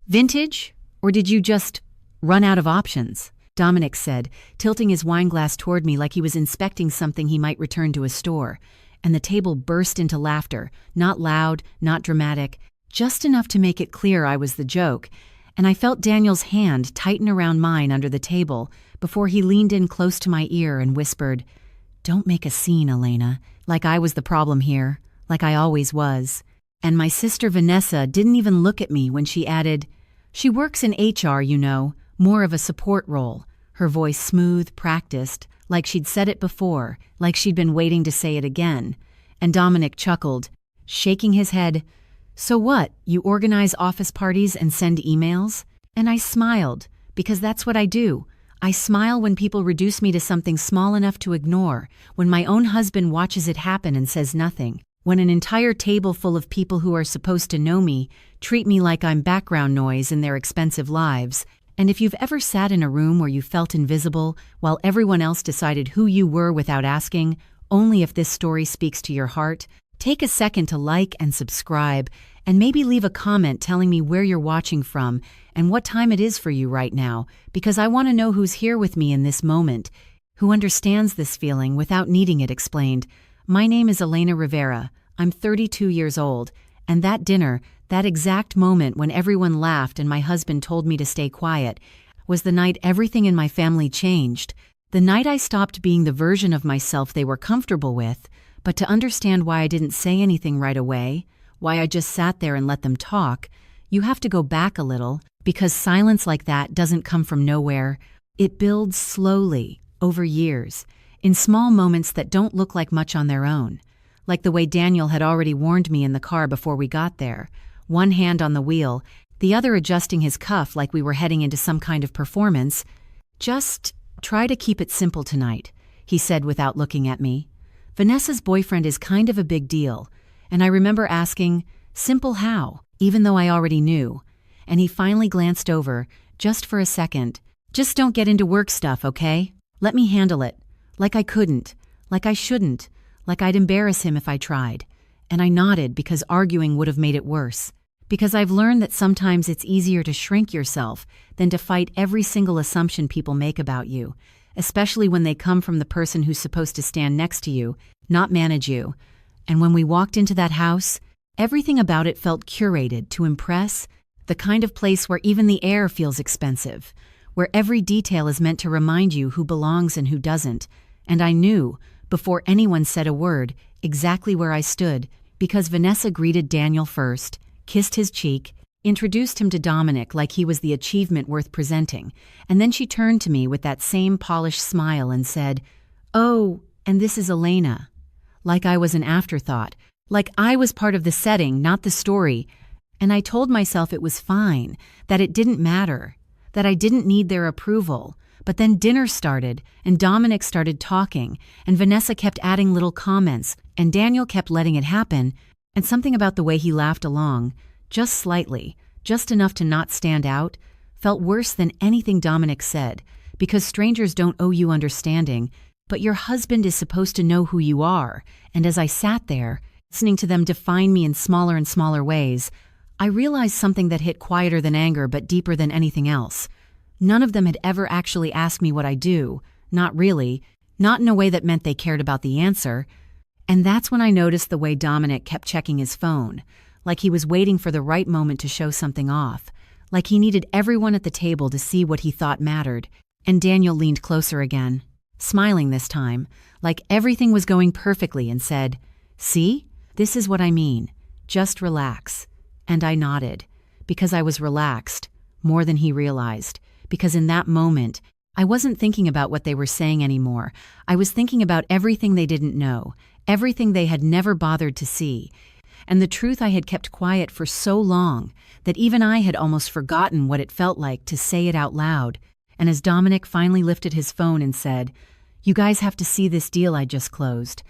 Vintage? Or did you just run out of options? Dominic said, tilting his wine glass toward me like he was inspecting something he might return to a store. And the table burst into laughter, not loud, not dramatic, just enough to make it clear I was the joke. And I felt Daniel's hand tighten around mine under the table before he leaned in close to my ear and whispered, "Don't make a scene, Elena," like I was the problem here, like I always was. And my sister Vanessa didn't even look at me when she added, "She works in HR, you know, more of a support role." Her voice smooth, practiced, like she'd said it before, like she'd been waiting to say it again. And Dominic chuckled, shaking his head. "So what, you organize office parties and send emails?" And I smiled, because that's what I do. I smile when people reduce me to something small enough to ignore, when my own husband watches it happen and says nothing, when an entire table full of people who are supposed to know me treat me like I'm background noise in their expensive lives. And if you've ever sat in a room where you felt invisible while everyone else decided who you were without asking, only if this story speaks to your heart, take a second to like and subscribe, and maybe leave a comment telling me where you're watching from and what time it is for you right now, because I want to know who's here with me in this moment, who understands this feeling without needing it explained. My name is Elena Rivera. I'm 32 years old, and that dinner, that exact moment when everyone laughed and my husband told me to stay quiet, was the night everything in my family changed. The night I stopped being the version of myself they were comfortable with, but to understand why I didn't say anything right away, why I just sat there and let them talk, you have to go back a little, because silence like that doesn't come from nowhere. It builds slowly, over years, in small moments that don't look like much on their own. Like the way Daniel had already warned me in the car before we got there, one hand on the wheel, the other adjusting his cuff like we were heading into some kind of performance. "Just try to keep it simple tonight," he said without looking at me. "Vanessa's boyfriend is kind of a big deal," and I remember asking, "Simple how?" even though I already knew. And he finally glanced over, just for a second. "Just don't get into work stuff, okay? Let me handle it. Like I couldn't, like I shouldn't, like I'd embarrass him if I tried." And I nodded because arguing would have made it worse. Because I've learned that sometimes it's easier to shrink yourself than to fight every single assumption people make about you, especially when they come from the person who's supposed to stand next to you, not manage you. And when we walked into that house, everything about it felt curated to impress, the kind of place where even the air feels expensive, where every detail is meant to remind you who belongs and who doesn't. And I knew, before anyone said a word, exactly where I stood, because Vanessa greeted Daniel first, kissed his cheek, introduced him to Dominic like he was the achievement worth presenting, and then she turned to me with that same polished smile and said, "Oh, and this is Elena." Like I was an afterthought, like I was part of the setting, not the story. And I told myself it was fine, that it didn't matter, that I didn't need their approval. But then dinner started, and Dominic started talking, and Vanessa kept adding little comments, and Daniel kept letting it happen, and something about the way he laughed along, just slightly, just enough to not stand out, felt worse than anything Dominic said, because strangers don't owe you understanding, but your husband is supposed to know who you are. And as I sat there, listening to them define me in smaller and smaller ways, I realized something that hit quieter than anger but deeper than anything else. None of them had ever actually asked me what I do, not really, not in a way that meant they cared about the answer. And that's when I noticed the way Dominic kept checking his phone, like he was waiting for the right moment to show something off, like he needed everyone at the table to see what he thought mattered. And Daniel leaned closer again, smiling this time, like everything was going perfectly, and said, "See? This is what I mean. Just relax." And I nodded, because I was relaxed, more than he realized. Because in that moment, I wasn't thinking about what they were saying anymore. I was thinking about everything they didn't know, everything they had never bothered to see, and the truth I had kept quiet for so long that even I had almost forgotten what it felt like to say it out loud. And as Dominic finally lifted his phone and said, "You guys have to see this deal I just closed,"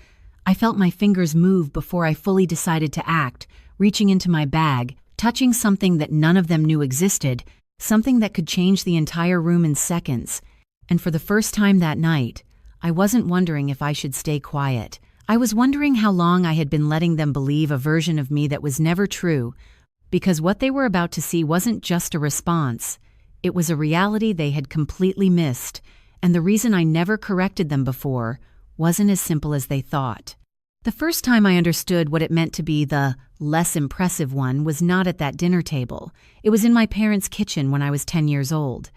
I felt my fingers move before I fully decided to act, reaching into my bag, touching something that none of them knew existed, something that could change the entire room in seconds. And for the first time that night, I wasn't wondering if I should stay quiet. I was wondering how long I had been letting them believe a version of me that was never true, because what they were about to see wasn't just a response. It was a reality they had completely missed, and the reason I never corrected them before wasn't as simple as they thought. The first time I understood what it meant to be the less impressive one was not at that dinner table. It was in my parents' kitchen when I was 10 years old.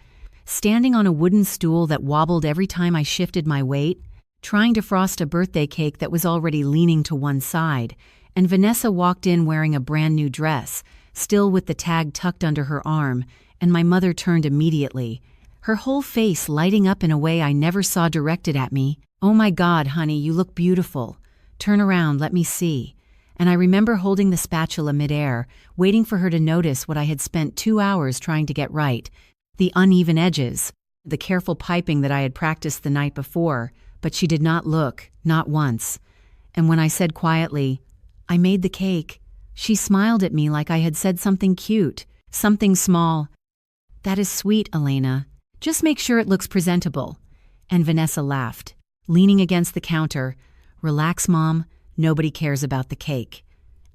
Standing on a wooden stool that wobbled every time I shifted my weight, trying to frost a birthday cake that was already leaning to one side, and Vanessa walked in wearing a brand new dress, still with the tag tucked under her arm, and my mother turned immediately, her whole face lighting up in a way I never saw directed at me. "Oh my God, honey, you look beautiful. Turn around, let me see." And I remember holding the spatula midair, waiting for her to notice what I had spent 2 hours trying to get right, the uneven edges, the careful piping that I had practiced the night before, but she did not look, not once. And when I said quietly, "I made the cake," she smiled at me like I had said something cute, something small. "That is sweet, Elena. Just make sure it looks presentable." And Vanessa laughed, leaning against the counter. "Relax, Mom. Nobody cares about the cake."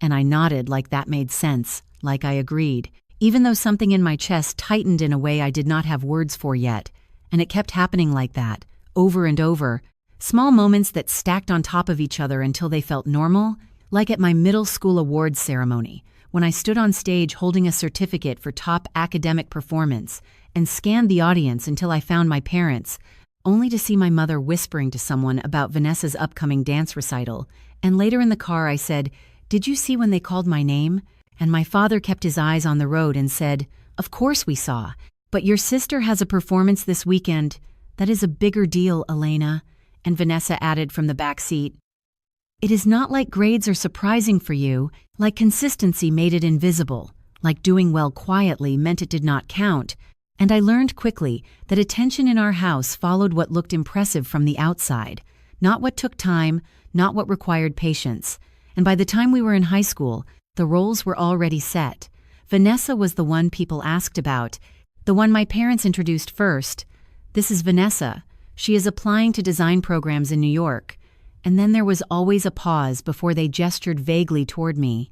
And I nodded like that made sense, like I agreed, even though something in my chest tightened in a way I did not have words for yet. And it kept happening like that, over and over, small moments that stacked on top of each other until they felt normal, like at my middle school awards ceremony, when I stood on stage holding a certificate for top academic performance and scanned the audience until I found my parents, only to see my mother whispering to someone about Vanessa's upcoming dance recital. And later in the car I said, "Did you see when they called my name?" And my father kept his eyes on the road and said, "Of course we saw. But your sister has a performance this weekend. That is a bigger deal, Elena." And Vanessa added from the back seat, "It is not like grades are surprising for you, like consistency made it invisible, like doing well quietly meant it did not count." And I learned quickly that attention in our house followed what looked impressive from the outside, not what took time, not what required patience. And by the time we were in high school, the roles were already set. Vanessa was the one people asked about, the one my parents introduced first. "This is Vanessa. She is applying to design programs in New York." And then there was always a pause before they gestured vaguely toward me.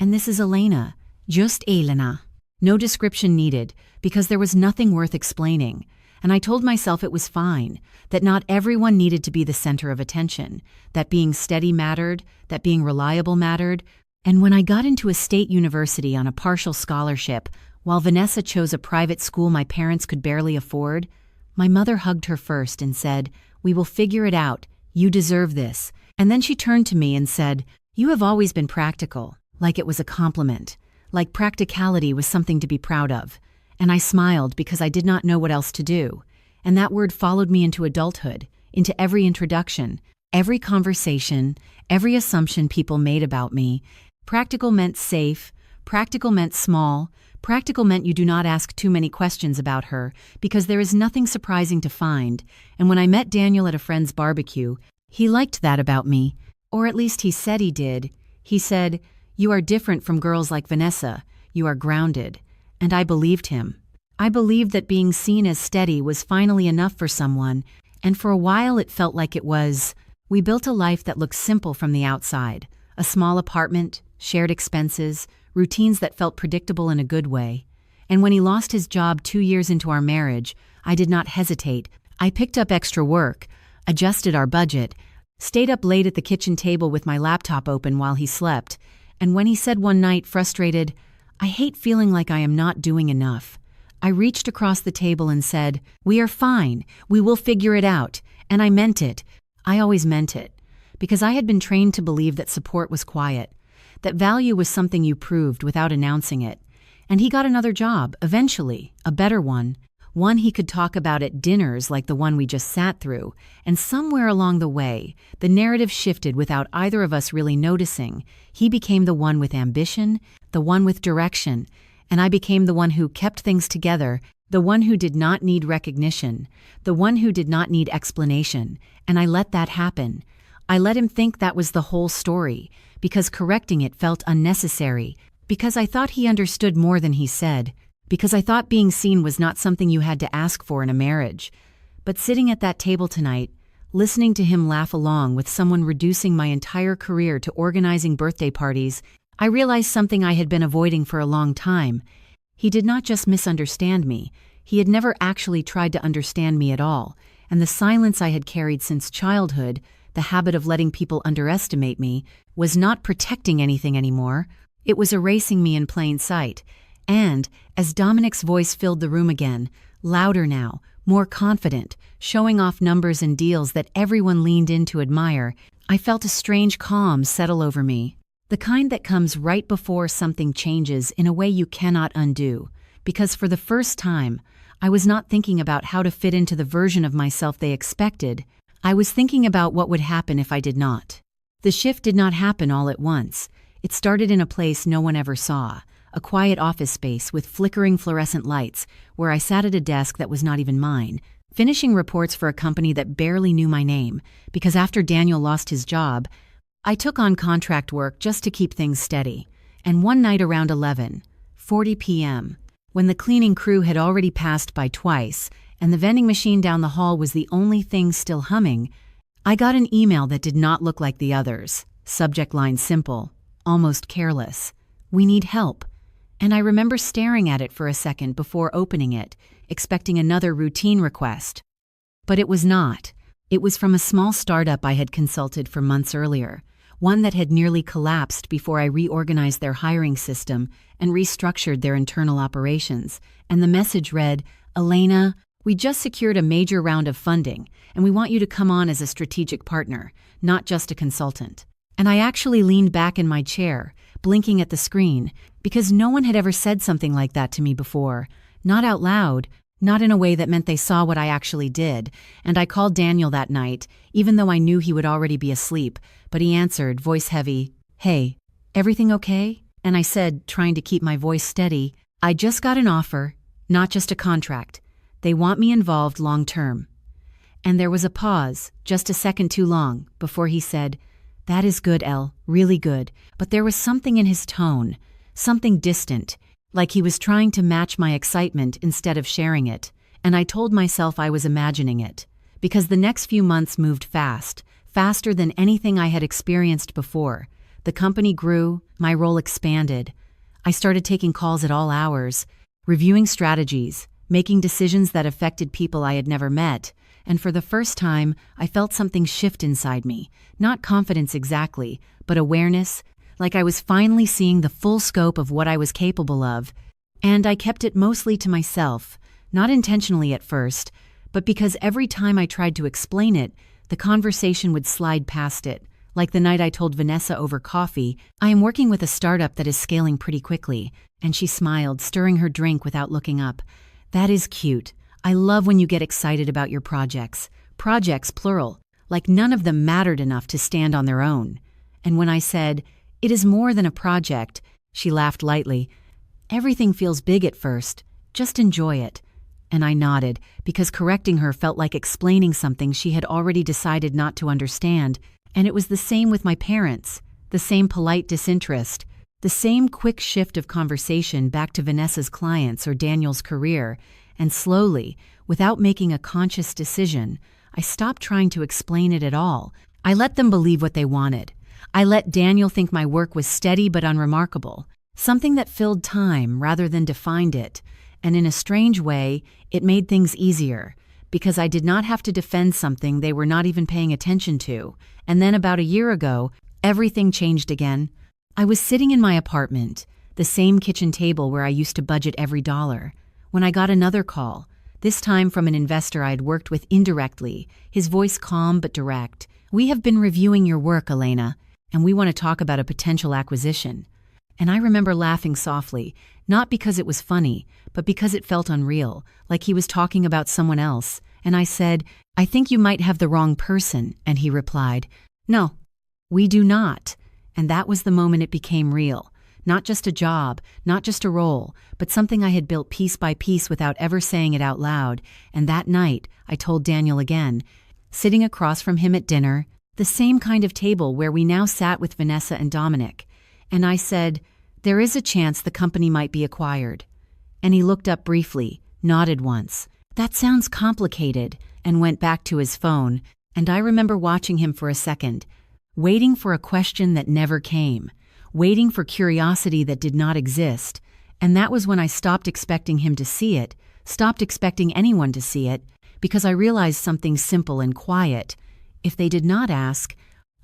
"And this is Elena. Just Elena." No description needed, because there was nothing worth explaining. And I told myself it was fine, that not everyone needed to be the center of attention, that being steady mattered, that being reliable mattered. And when I got into a state university on a partial scholarship, while Vanessa chose a private school my parents could barely afford, my mother hugged her first and said, "We will figure it out. You deserve this." And then she turned to me and said, "You have always been practical," like it was a compliment, like practicality was something to be proud of. And I smiled because I did not know what else to do. And that word followed me into adulthood, into every introduction, every conversation, every assumption people made about me. Practical meant safe, practical meant small, practical meant you do not ask too many questions about her, because there is nothing surprising to find. And when I met Daniel at a friend's barbecue, he liked that about me, or at least he said he did. He said, "You are different from girls like Vanessa. You are grounded." And I believed him. I believed that being seen as steady was finally enough for someone, and for a while it felt like it was. We built a life that looked simple from the outside. A small apartment, shared expenses, routines that felt predictable in a good way. And when he lost his job 2 years into our marriage, I did not hesitate. I picked up extra work, adjusted our budget, stayed up late at the kitchen table with my laptop open while he slept. And when he said one night, frustrated, "I hate feeling like I am not doing enough," I reached across the table and said, "We are fine. We will figure it out." And I meant it. I always meant it. Because I had been trained to believe that support was quiet, that value was something you proved without announcing it. And he got another job, eventually, a better one he could talk about at dinners like the one we just sat through. And somewhere along the way, the narrative shifted without either of us really noticing. He became the one with ambition, the one with direction, and I became the one who kept things together, the one who did not need recognition, the one who did not need explanation. And I let that happen. I let him think that was the whole story, because correcting it felt unnecessary, because I thought he understood more than he said, because I thought being seen was not something you had to ask for in a marriage. But sitting at that table tonight, listening to him laugh along with someone reducing my entire career to organizing birthday parties, I realized something I had been avoiding for a long time. He did not just misunderstand me, he had never actually tried to understand me at all, and the silence I had carried since childhood, the habit of letting people underestimate me, was not protecting anything anymore. It was erasing me in plain sight. And, as Dominic's voice filled the room again, louder now, more confident, showing off numbers and deals that everyone leaned in to admire, I felt a strange calm settle over me. The kind that comes right before something changes in a way you cannot undo. Because for the first time, I was not thinking about how to fit into the version of myself they expected. I was thinking about what would happen if I did not. The shift did not happen all at once. It started in a place no one ever saw, a quiet office space with flickering fluorescent lights, where I sat at a desk that was not even mine, finishing reports for a company that barely knew my name, because after Daniel lost his job, I took on contract work just to keep things steady. And one night around 11:40 p.m., when the cleaning crew had already passed by twice, and the vending machine down the hall was the only thing still humming, I got an email that did not look like the others. Subject line simple, almost careless. "We need help." And I remember staring at it for a second before opening it, expecting another routine request. But it was not. It was from a small startup I had consulted for months earlier, one that had nearly collapsed before I reorganized their hiring system and restructured their internal operations. And the message read, "Elena, we just secured a major round of funding, and we want you to come on as a strategic partner, not just a consultant." And I actually leaned back in my chair, blinking at the screen, because no one had ever said something like that to me before. Not out loud, not in a way that meant they saw what I actually did. And I called Daniel that night, even though I knew he would already be asleep, but he answered, voice heavy, "Hey, everything okay?" And I said, trying to keep my voice steady, "I just got an offer, not just a contract. They want me involved long term." And there was a pause, just a second too long, before he said, "That is good, El, really good." But there was something in his tone, something distant, like he was trying to match my excitement instead of sharing it. And I told myself I was imagining it. Because the next few months moved fast, faster than anything I had experienced before. The company grew, my role expanded. I started taking calls at all hours, reviewing strategies, making decisions that affected people I had never met. And for the first time, I felt something shift inside me. Not confidence exactly, but awareness, like I was finally seeing the full scope of what I was capable of. And I kept it mostly to myself, not intentionally at first, but because every time I tried to explain it, the conversation would slide past it. Like the night I told Vanessa over coffee, "I am working with a startup that is scaling pretty quickly," and she smiled, stirring her drink without looking up. "That is cute. I love when you get excited about your projects. Projects, plural, like none of them mattered enough to stand on their own." And when I said, "It is more than a project," she laughed lightly. "Everything feels big at first. Just enjoy it." And I nodded, because correcting her felt like explaining something she had already decided not to understand. And it was the same with my parents, the same polite disinterest, the same quick shift of conversation back to Vanessa's clients or Daniel's career. And slowly, without making a conscious decision, I stopped trying to explain it at all. I let them believe what they wanted. I let Daniel think my work was steady but unremarkable, something that filled time rather than defined it. And in a strange way, it made things easier, because I did not have to defend something they were not even paying attention to. And then about a year ago, everything changed again. I was sitting in my apartment, the same kitchen table where I used to budget every dollar, when I got another call, this time from an investor I had worked with indirectly, his voice calm but direct. "We have been reviewing your work, Elena, and we want to talk about a potential acquisition." And I remember laughing softly, not because it was funny, but because it felt unreal, like he was talking about someone else. And I said, "I think you might have the wrong person." And he replied, "No, we do not." And that was the moment it became real. Not just a job, not just a role, but something I had built piece by piece without ever saying it out loud. And that night, I told Daniel again, sitting across from him at dinner, the same kind of table where we now sat with Vanessa and Dominic. And I said, "There is a chance the company might be acquired." And he looked up briefly, nodded once. "That sounds complicated," and went back to his phone. And I remember watching him for a second, waiting for a question that never came, waiting for curiosity that did not exist, and that was when I stopped expecting him to see it, stopped expecting anyone to see it, because I realized something simple and quiet. If they did not ask,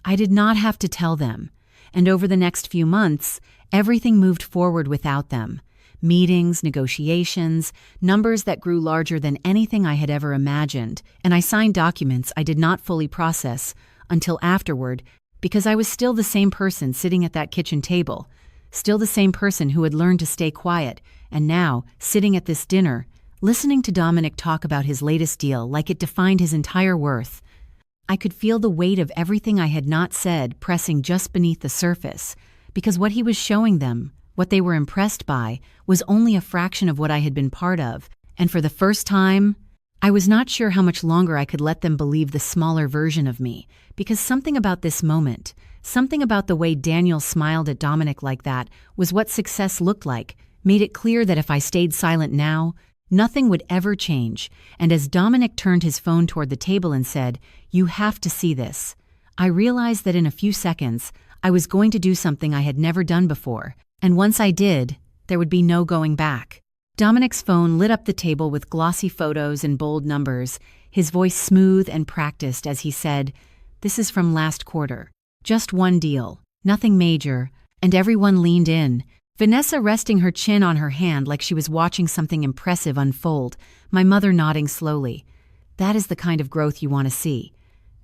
I did not have to tell them. And over the next few months, everything moved forward without them. Meetings, negotiations, numbers that grew larger than anything I had ever imagined, and I signed documents I did not fully process until afterward, because I was still the same person sitting at that kitchen table, still the same person who had learned to stay quiet, and now, sitting at this dinner, listening to Dominic talk about his latest deal like it defined his entire worth. I could feel the weight of everything I had not said pressing just beneath the surface, because what he was showing them, what they were impressed by, was only a fraction of what I had been part of, and for the first time, I was not sure how much longer I could let them believe the smaller version of me, because something about this moment, something about the way Daniel smiled at Dominic like that, was what success looked like, made it clear that if I stayed silent now, nothing would ever change. And as Dominic turned his phone toward the table and said, "You have to see this," I realized that in a few seconds, I was going to do something I had never done before, and once I did, there would be no going back. Dominic's phone lit up the table with glossy photos and bold numbers, his voice smooth and practiced as he said, "This is from last quarter. Just one deal, nothing major," and everyone leaned in, Vanessa resting her chin on her hand like she was watching something impressive unfold, my mother nodding slowly. "That is the kind of growth you want to see."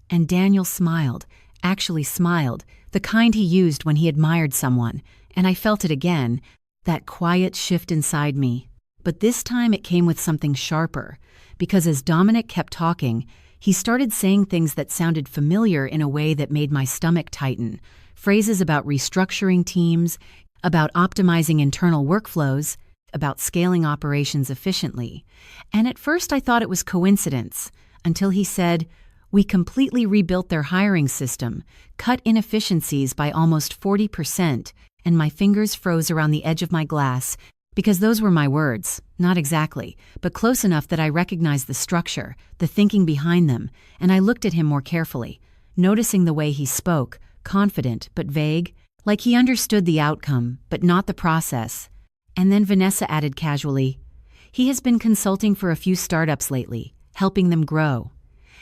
And Daniel smiled, actually smiled, the kind he used when he admired someone, and I felt it again, that quiet shift inside me. But this time it came with something sharper, because as Dominic kept talking, he started saying things that sounded familiar in a way that made my stomach tighten, phrases about restructuring teams, about optimizing internal workflows, about scaling operations efficiently. And at first I thought it was coincidence, until he said, "We completely rebuilt their hiring system, cut inefficiencies by almost 40%, and my fingers froze around the edge of my glass, because those were my words, not exactly, but close enough that I recognized the structure, the thinking behind them, and I looked at him more carefully, noticing the way he spoke, confident but vague, like he understood the outcome, but not the process. And then Vanessa added casually, "He has been consulting for a few startups lately, helping them grow."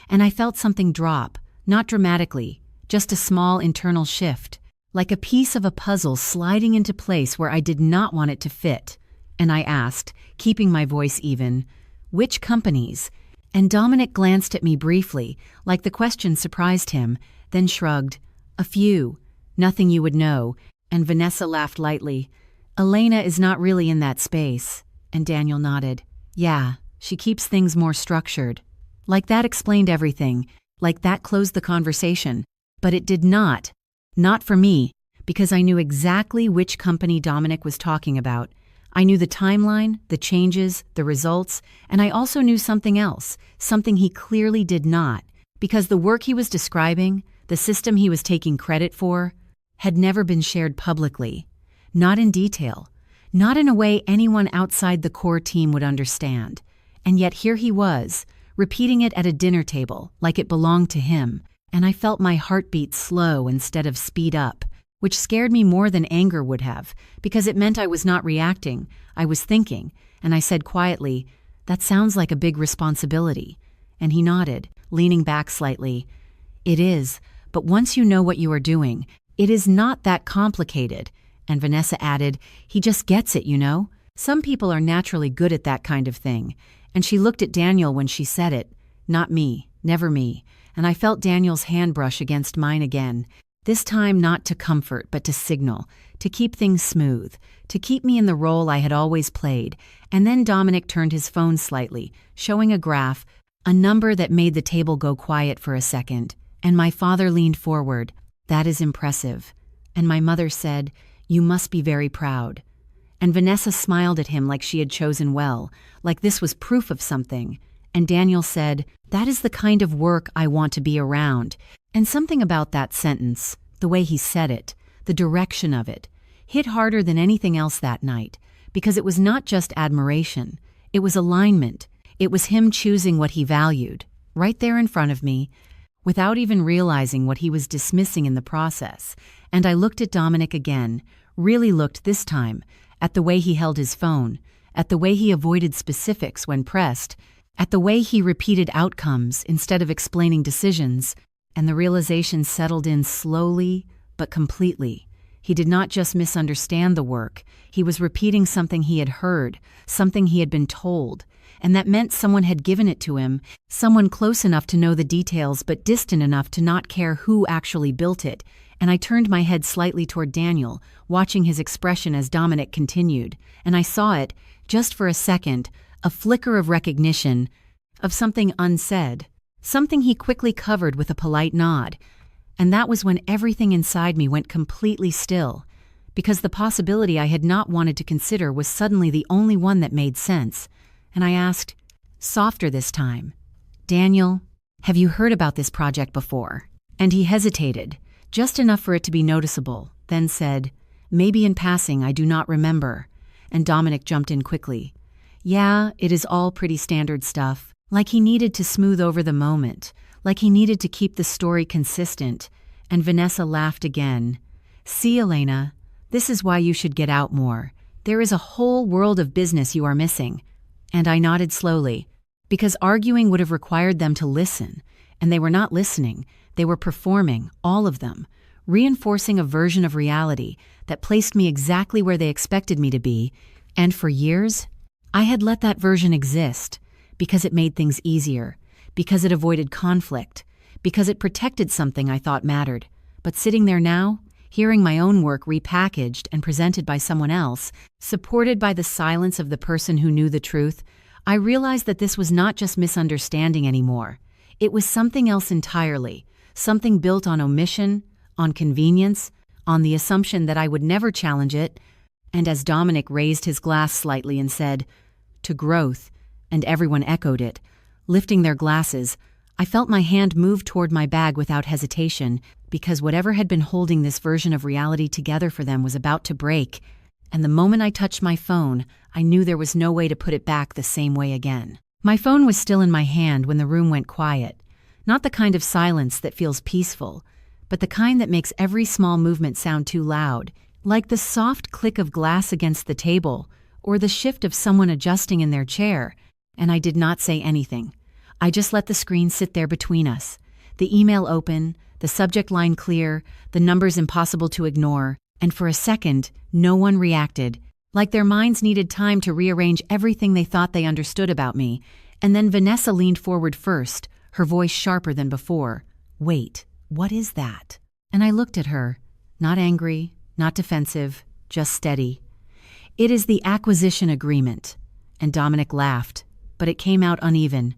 And I felt something drop, not dramatically, just a small internal shift, like a piece of a puzzle sliding into place where I did not want it to fit. And I asked, keeping my voice even, "Which companies?" And Dominic glanced at me briefly, like the question surprised him, then shrugged, "A few. Nothing you would know." And Vanessa laughed lightly. "Elena is not really in that space." And Daniel nodded. "Yeah, she keeps things more structured." Like that explained everything, like that closed the conversation. But it did not. Not for me, because I knew exactly which company Dominic was talking about. I knew the timeline, the changes, the results, and I also knew something else, something he clearly did not, because the work he was describing, the system he was taking credit for, had never been shared publicly. Not in detail, not in a way anyone outside the core team would understand. And yet here he was, repeating it at a dinner table, like it belonged to him, and I felt my heartbeat slow instead of speed up, which scared me more than anger would have, because it meant I was not reacting, I was thinking, and I said quietly, "That sounds like a big responsibility." And he nodded, leaning back slightly. "It is, but once you know what you are doing, it is not that complicated." And Vanessa added, "He just gets it, you know? Some people are naturally good at that kind of thing." And she looked at Daniel when she said it. Not me, never me. And I felt Daniel's hand brush against mine again, this time not to comfort but to signal, to keep things smooth, to keep me in the role I had always played. And then Dominic turned his phone slightly, showing a graph, a number that made the table go quiet for a second. And my father leaned forward. "That is impressive." And my mother said, "You must be very proud." And Vanessa smiled at him like she had chosen well, like this was proof of something. And Daniel said, "That is the kind of work I want to be around." And something about that sentence, the way he said it, the direction of it, hit harder than anything else that night, because it was not just admiration, it was alignment. It was him choosing what he valued, right there in front of me, without even realizing what he was dismissing in the process. And I looked at Dominic again, really looked this time, at the way he held his phone, at the way he avoided specifics when pressed, at the way he repeated outcomes instead of explaining decisions, and the realization settled in slowly but completely. He did not just misunderstand the work, he was repeating something he had heard, something he had been told, and that meant someone had given it to him, someone close enough to know the details but distant enough to not care who actually built it. And I turned my head slightly toward Daniel, watching his expression as Dominic continued, and I saw it, just for a second, a flicker of recognition, of something unsaid, something he quickly covered with a polite nod. And that was when everything inside me went completely still, because the possibility I had not wanted to consider was suddenly the only one that made sense. And I asked, softer this time, "Daniel, have you heard about this project before?" And he hesitated, just enough for it to be noticeable, then said, "Maybe in passing, I do not remember." And Dominic jumped in quickly. "Yeah, it is all pretty standard stuff." Like he needed to smooth over the moment, like he needed to keep the story consistent. And Vanessa laughed again. "See, Elena, this is why you should get out more. There is a whole world of business you are missing." And I nodded slowly, because arguing would have required them to listen, and they were not listening. They were performing, all of them, reinforcing a version of reality that placed me exactly where they expected me to be, and for years, I had let that version exist, because it made things easier, because it avoided conflict, because it protected something I thought mattered. But sitting there now, hearing my own work repackaged and presented by someone else, supported by the silence of the person who knew the truth, I realized that this was not just misunderstanding anymore. It was something else entirely, something built on omission, on convenience, on the assumption that I would never challenge it. And as Dominic raised his glass slightly and said, "To growth," and everyone echoed it, lifting their glasses, I felt my hand move toward my bag without hesitation, because whatever had been holding this version of reality together for them was about to break. And the moment I touched my phone, I knew there was no way to put it back the same way again. My phone was still in my hand when the room went quiet. Not the kind of silence that feels peaceful, but the kind that makes every small movement sound too loud, like the soft click of glass against the table, or the shift of someone adjusting in their chair. And I did not say anything. I just let the screen sit there between us, the email open, the subject line clear, the numbers impossible to ignore, and for a second, no one reacted, like their minds needed time to rearrange everything they thought they understood about me. And then Vanessa leaned forward first, her voice sharper than before. "Wait, what is that?" And I looked at her, not angry, not defensive, just steady. "It is the acquisition agreement." And Dominic laughed, but it came out uneven.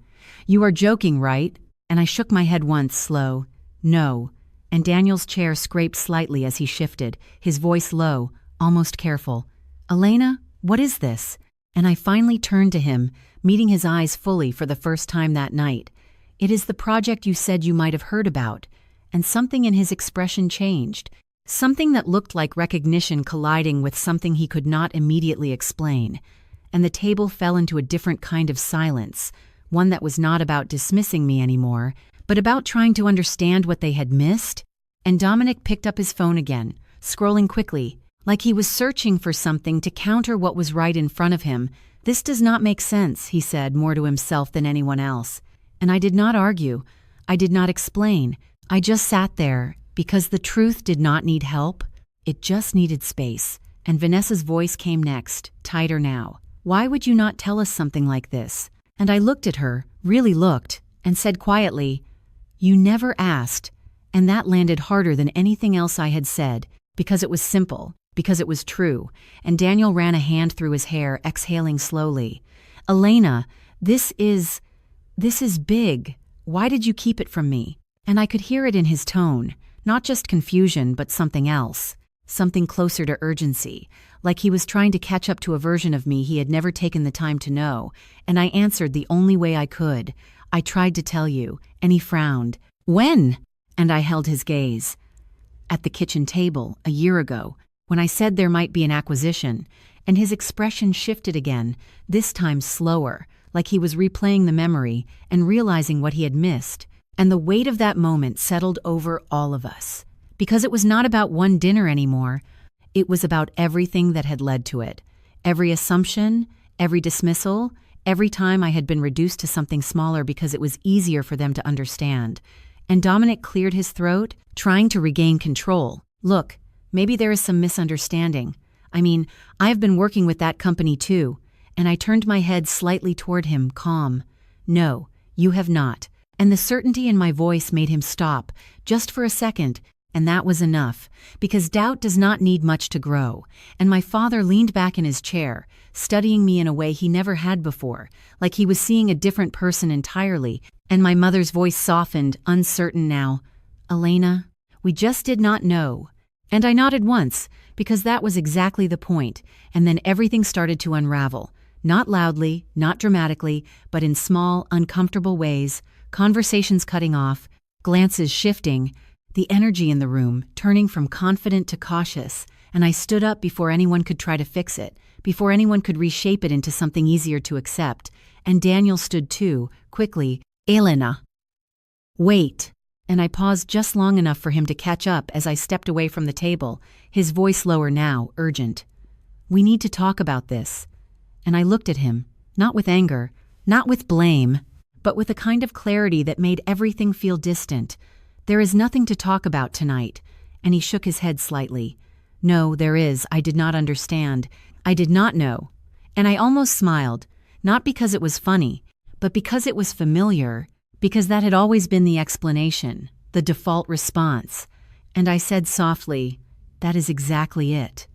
"You are joking, right?" And I shook my head once, slow. "No." And Daniel's chair scraped slightly as he shifted, his voice low, almost careful. "Elena, what is this?" And I finally turned to him, meeting his eyes fully for the first time that night. "It is the project you said you might have heard about." And something in his expression changed, something that looked like recognition colliding with something he could not immediately explain. And the table fell into a different kind of silence, one that was not about dismissing me anymore, but about trying to understand what they had missed. And Dominic picked up his phone again, scrolling quickly, like he was searching for something to counter what was right in front of him. "This does not make sense," he said, more to himself than anyone else. And I did not argue. I did not explain. I just sat there, because the truth did not need help. It just needed space. And Vanessa's voice came next, tighter now. "Why would you not tell us something like this?" And I looked at her, really looked, and said quietly, "You never asked." And that landed harder than anything else I had said, because it was simple, because it was true. And Daniel ran a hand through his hair, exhaling slowly. "Elena, this is big. Why did you keep it from me?" And I could hear it in his tone, not just confusion, but something else, something closer to urgency, like he was trying to catch up to a version of me he had never taken the time to know. And I answered the only way I could. "I tried to tell you." And he frowned. "When?" And I held his gaze. "At the kitchen table, a year ago, when I said there might be an acquisition." And his expression shifted again, this time slower, like he was replaying the memory and realizing what he had missed. And the weight of that moment settled over all of us, Because it was not about one dinner anymore, it was about everything that had led to it. Every assumption, every dismissal, every time I had been reduced to something smaller because it was easier for them to understand. And Dominic cleared his throat, trying to regain control. Look, maybe there is some misunderstanding. I mean, I have been working with that company too. And I turned my head slightly toward him, calm. No, you have not. And the certainty in my voice made him stop, just for a second, and that was enough, because doubt does not need much to grow. And my father leaned back in his chair, studying me in a way he never had before, like he was seeing a different person entirely, and my mother's voice softened, uncertain now. Elena, we just did not know. And I nodded once, because that was exactly the point, and then everything started to unravel. Not loudly, not dramatically, but in small, uncomfortable ways, conversations cutting off, glances shifting, the energy in the room turning from confident to cautious, and I stood up before anyone could try to fix it, before anyone could reshape it into something easier to accept, and Daniel stood too, quickly. Elena. Wait. And I paused just long enough for him to catch up as I stepped away from the table, his voice lower now, urgent. We need to talk about this. And I looked at him, not with anger, not with blame, but with a kind of clarity that made everything feel distant. There is nothing to talk about tonight. And he shook his head slightly. No, there is. I did not understand. I did not know. And I almost smiled, not because it was funny, but because it was familiar, because that had always been the explanation, the default response. And I said softly, that is exactly it.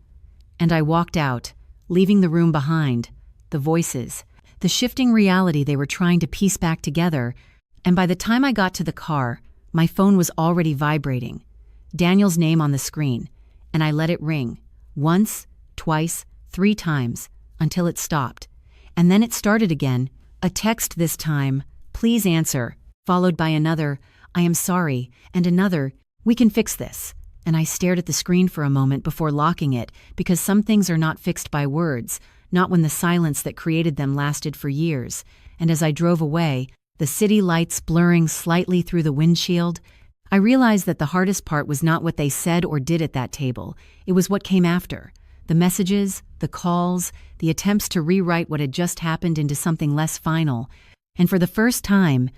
And I walked out, leaving the room behind, the voices, the shifting reality they were trying to piece back together, and by the time I got to the car, my phone was already vibrating. Daniel's name on the screen, and I let it ring, once, twice, 3 times, until it stopped. And then it started again, a text this time, please answer, followed by another, I am sorry, and another, we can fix this. And I stared at the screen for a moment before locking it, because some things are not fixed by words, not when the silence that created them lasted for years. And as I drove away, the city lights blurring slightly through the windshield, I realized that the hardest part was not what they said or did at that table. It was what came after. The messages, the calls, the attempts to rewrite what had just happened into something less final. And for the first time,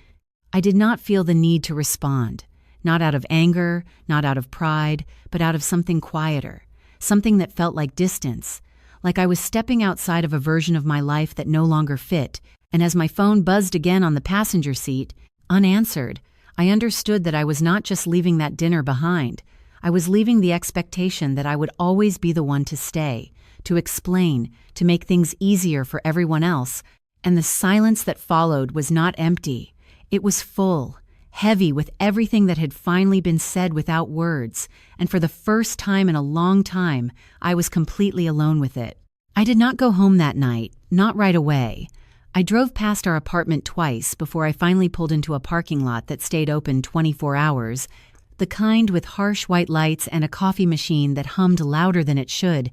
I did not feel the need to respond. Not out of anger, not out of pride, but out of something quieter. Something that felt like distance. Like I was stepping outside of a version of my life that no longer fit. And as my phone buzzed again on the passenger seat, unanswered, I understood that I was not just leaving that dinner behind. I was leaving the expectation that I would always be the one to stay, to explain, to make things easier for everyone else. And the silence that followed was not empty. It was full, heavy with everything that had finally been said without words. And for the first time in a long time, I was completely alone with it. I did not go home that night, not right away. I drove past our apartment twice before I finally pulled into a parking lot that stayed open 24 hours, the kind with harsh white lights and a coffee machine that hummed louder than it should.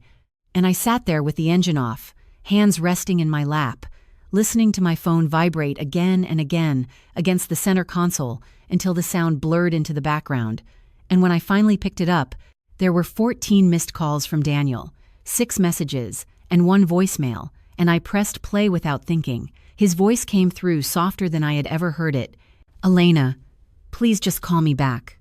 And I sat there with the engine off, hands resting in my lap, listening to my phone vibrate again and again against the center console until the sound blurred into the background. And when I finally picked it up, there were 14 missed calls from Daniel, 6 messages, and 1 voicemail. And I pressed play without thinking. His voice came through softer than I had ever heard it. Elena, please just call me back.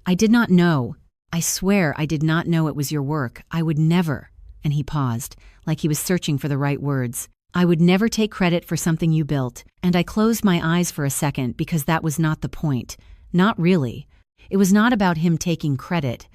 I did not know. I swear I did not know it was your work. I would never. And he paused, like he was searching for the right words. I would never take credit for something you built. And I closed my eyes for a second because that was not the point. Not really. It was not about him taking credit.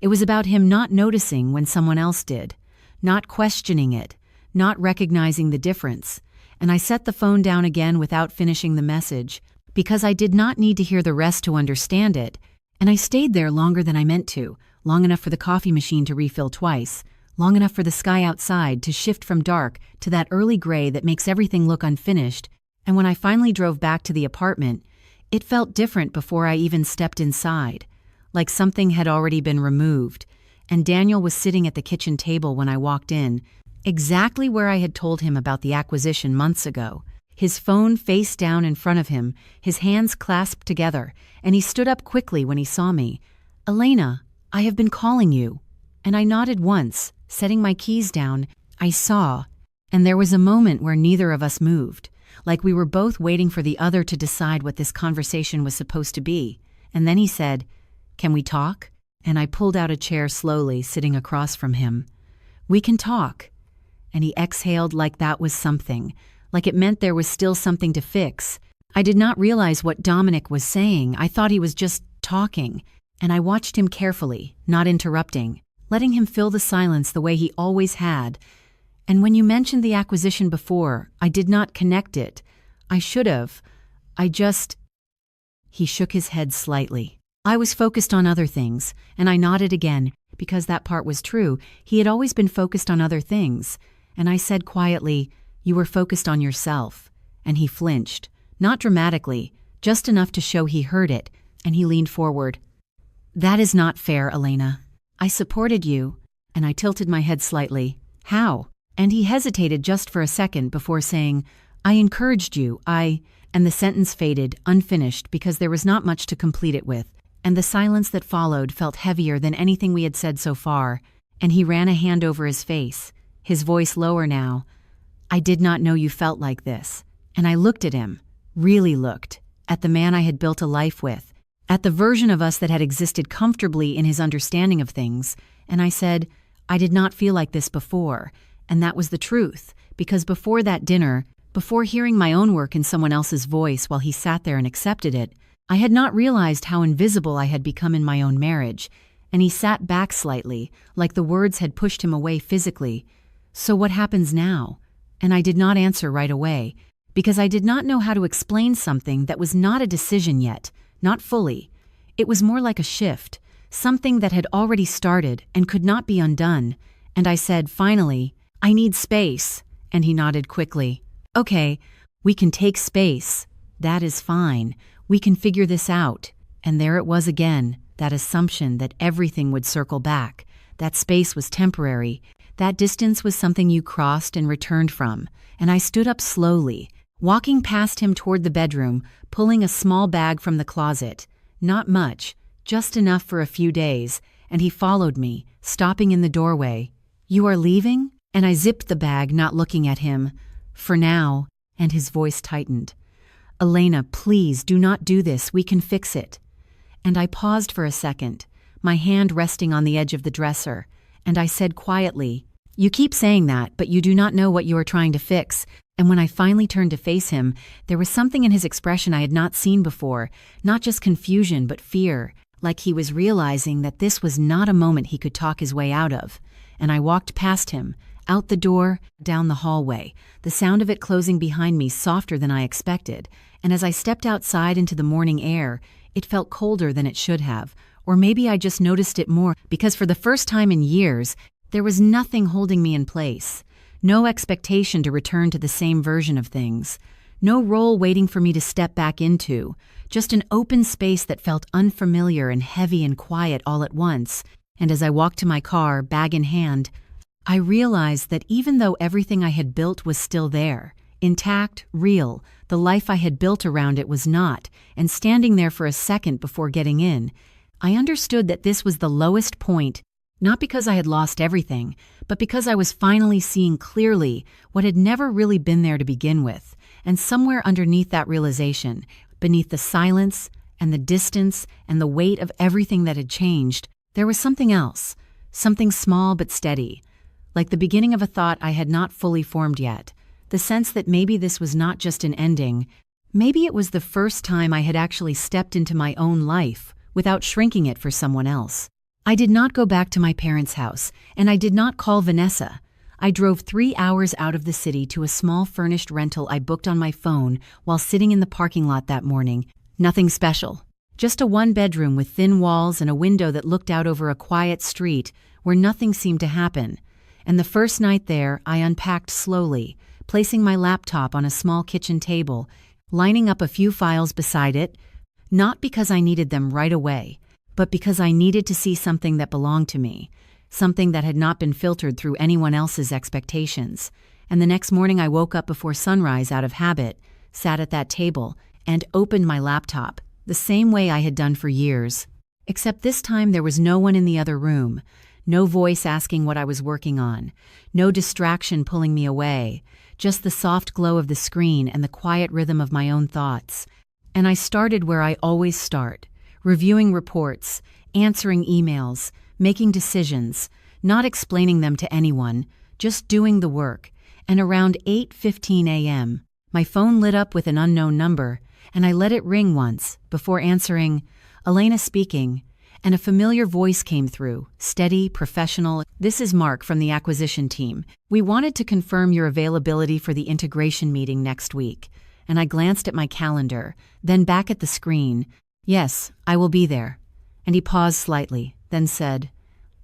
It was about him not noticing when someone else did. Not questioning it. Not recognizing the difference. And I set the phone down again without finishing the message, because I did not need to hear the rest to understand it. And I stayed there longer than I meant to, long enough for the coffee machine to refill twice, long enough for the sky outside to shift from dark to that early gray that makes everything look unfinished. And when I finally drove back to the apartment, it felt different before I even stepped inside, like something had already been removed. And Daniel was sitting at the kitchen table when I walked in, exactly where I had told him about the acquisition months ago. His phone face down in front of him, his hands clasped together, and he stood up quickly when he saw me. Elena, "I have been calling you." And I nodded once, setting my keys down. I saw, and there was a moment where neither of us moved, like we were both waiting for the other to decide what this conversation was supposed to be. And then he said, "Can we talk?" And I pulled out a chair slowly, sitting across from him. "We can talk." And he exhaled like that was something, like it meant there was still something to fix. I did not realize what Dominic was saying. I thought he was just talking, and I watched him carefully, not interrupting, letting him fill the silence the way he always had. And when you mentioned the acquisition before, I did not connect it. I should have. He shook his head slightly. I was focused on other things, and I nodded again, because that part was true. He had always been focused on other things. And I said quietly, "You were focused on yourself." And he flinched. Not dramatically, just enough to show he heard it, and he leaned forward. "That is not fair, Elena. I supported you." And I tilted my head slightly. "How?" And he hesitated just for a second before saying, "I encouraged you, And the sentence faded, unfinished, because there was not much to complete it with, and the silence that followed felt heavier than anything we had said so far, and he ran a hand over his face, his voice lower now. "I did not know you felt like this." And I looked at him, really looked, at the man I had built a life with, at the version of us that had existed comfortably in his understanding of things, and I said, "I did not feel like this before." And that was the truth, because before that dinner, before hearing my own work in someone else's voice while he sat there and accepted it, I had not realized how invisible I had become in my own marriage, and he sat back slightly, like the words had pushed him away physically. "So what happens now?" And I did not answer right away, because I did not know how to explain something that was not a decision yet, not fully. It was more like a shift, something that had already started and could not be undone. And I said, finally, "I need space." And he nodded quickly. "Okay, we can take space. That is fine. We can figure this out." And there it was again, that assumption that everything would circle back. That space was temporary. That distance was something you crossed and returned from. And I stood up slowly, walking past him toward the bedroom, pulling a small bag from the closet. Not much, just enough for a few days. And he followed me, stopping in the doorway. "You are leaving?" And I zipped the bag, not looking at him. "For now," and his voice tightened. "Elena, please do not do this. We can fix it." And I paused for a second, my hand resting on the edge of the dresser, and I said quietly, "You keep saying that, but you do not know what you are trying to fix." And when I finally turned to face him, there was something in his expression I had not seen before, not just confusion, but fear, like he was realizing that this was not a moment he could talk his way out of. And I walked past him, out the door, down the hallway, the sound of it closing behind me softer than I expected, and as I stepped outside into the morning air, it felt colder than it should have, or maybe I just noticed it more because for the first time in years, there was nothing holding me in place, no expectation to return to the same version of things, no role waiting for me to step back into, just an open space that felt unfamiliar and heavy and quiet all at once. And as I walked to my car, bag in hand, I realized that even though everything I had built was still there, intact, real, the life I had built around it was not, and standing there for a second before getting in, I understood that this was the lowest point, not because I had lost everything, but because I was finally seeing clearly what had never really been there to begin with, and somewhere underneath that realization, beneath the silence and the distance and the weight of everything that had changed, there was something else, something small but steady, like the beginning of a thought I had not fully formed yet, the sense that maybe this was not just an ending, maybe it was the first time I had actually stepped into my own life without shrinking it for someone else. I did not go back to my parents' house, and I did not call Vanessa. I drove 3 hours out of the city to a small furnished rental I booked on my phone while sitting in the parking lot that morning. Nothing special. Just a one-bedroom with thin walls and a window that looked out over a quiet street where nothing seemed to happen. And the first night there, I unpacked slowly, placing my laptop on a small kitchen table, lining up a few files beside it, not because I needed them right away, but because I needed to see something that belonged to me, something that had not been filtered through anyone else's expectations. And the next morning I woke up before sunrise out of habit, sat at that table, and opened my laptop, the same way I had done for years. Except this time there was no one in the other room, no voice asking what I was working on, no distraction pulling me away, just the soft glow of the screen and the quiet rhythm of my own thoughts. And I started where I always start, reviewing reports, answering emails, making decisions, not explaining them to anyone, just doing the work. And around 8:15 a.m., my phone lit up with an unknown number, and I let it ring once before answering, "Elena speaking," and a familiar voice came through, steady, professional. "This is Mark from the acquisition team. We wanted to confirm your availability for the integration meeting next week." And I glanced at my calendar, then back at the screen. "Yes, I will be there." And he paused slightly, then said,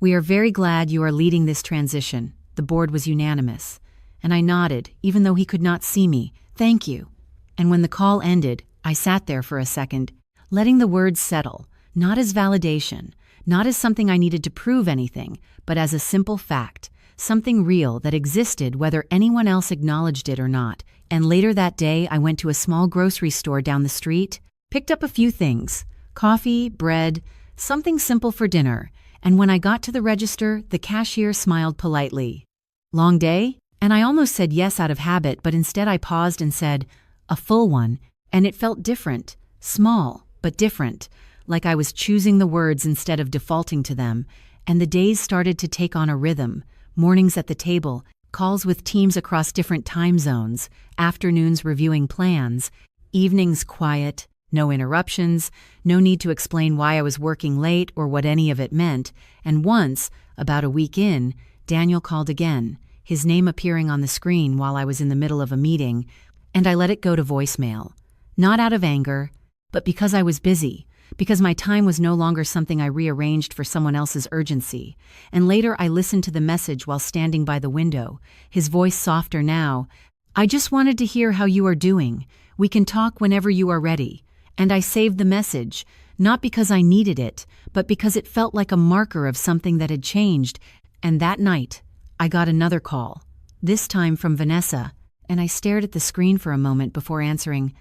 "We are very glad you are leading this transition. The board was unanimous." And I nodded, even though he could not see me. "Thank you." And when the call ended, I sat there for a second, letting the words settle, not as validation, not as something I needed to prove anything, but as a simple fact, something real that existed whether anyone else acknowledged it or not. And later that day, I went to a small grocery store down the street, picked up a few things, coffee, bread, something simple for dinner, and when I got to the register, the cashier smiled politely. "Long day?" And I almost said yes out of habit, but instead I paused and said, "A full one," and it felt different, small, but different, like I was choosing the words instead of defaulting to them, and the days started to take on a rhythm, mornings at the table, calls with teams across different time zones, afternoons reviewing plans, evenings quiet, no interruptions, no need to explain why I was working late or what any of it meant, and once, about a week in, Daniel called again, his name appearing on the screen while I was in the middle of a meeting, and I let it go to voicemail. Not out of anger, but because I was busy, because my time was no longer something I rearranged for someone else's urgency. And later I listened to the message while standing by the window, his voice softer now. "I just wanted to hear how you are doing. We can talk whenever you are ready." And I saved the message, not because I needed it, but because it felt like a marker of something that had changed. And that night, I got another call, this time from Vanessa, and I stared at the screen for a moment before answering,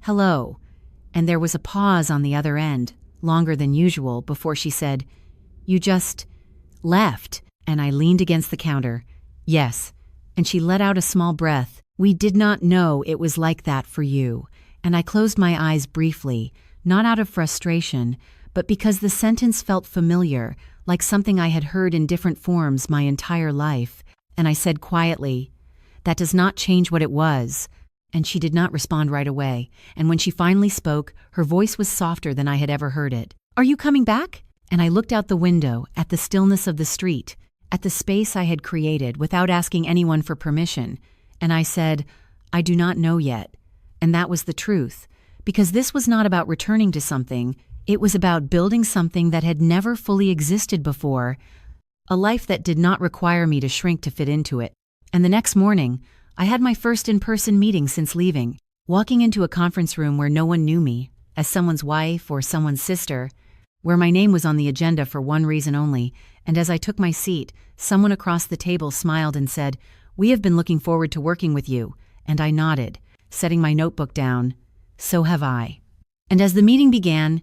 "Hello." And there was a pause on the other end, longer than usual, before she said, "You just left." And I leaned against the counter. "Yes." And she let out a small breath. "We did not know it was like that for you." And I closed my eyes briefly, not out of frustration, but because the sentence felt familiar, like something I had heard in different forms my entire life. And I said quietly, "That does not change what it was." And she did not respond right away, and when she finally spoke, her voice was softer than I had ever heard it. "Are you coming back?" And I looked out the window, at the stillness of the street, at the space I had created without asking anyone for permission, and I said, "I do not know yet." And that was the truth, because this was not about returning to something, it was about building something that had never fully existed before, a life that did not require me to shrink to fit into it. And the next morning, I had my first in-person meeting since leaving, walking into a conference room where no one knew me, as someone's wife or someone's sister, where my name was on the agenda for one reason only, and as I took my seat, someone across the table smiled and said, "We have been looking forward to working with you," and I nodded, setting my notebook down. "So have I." And as the meeting began,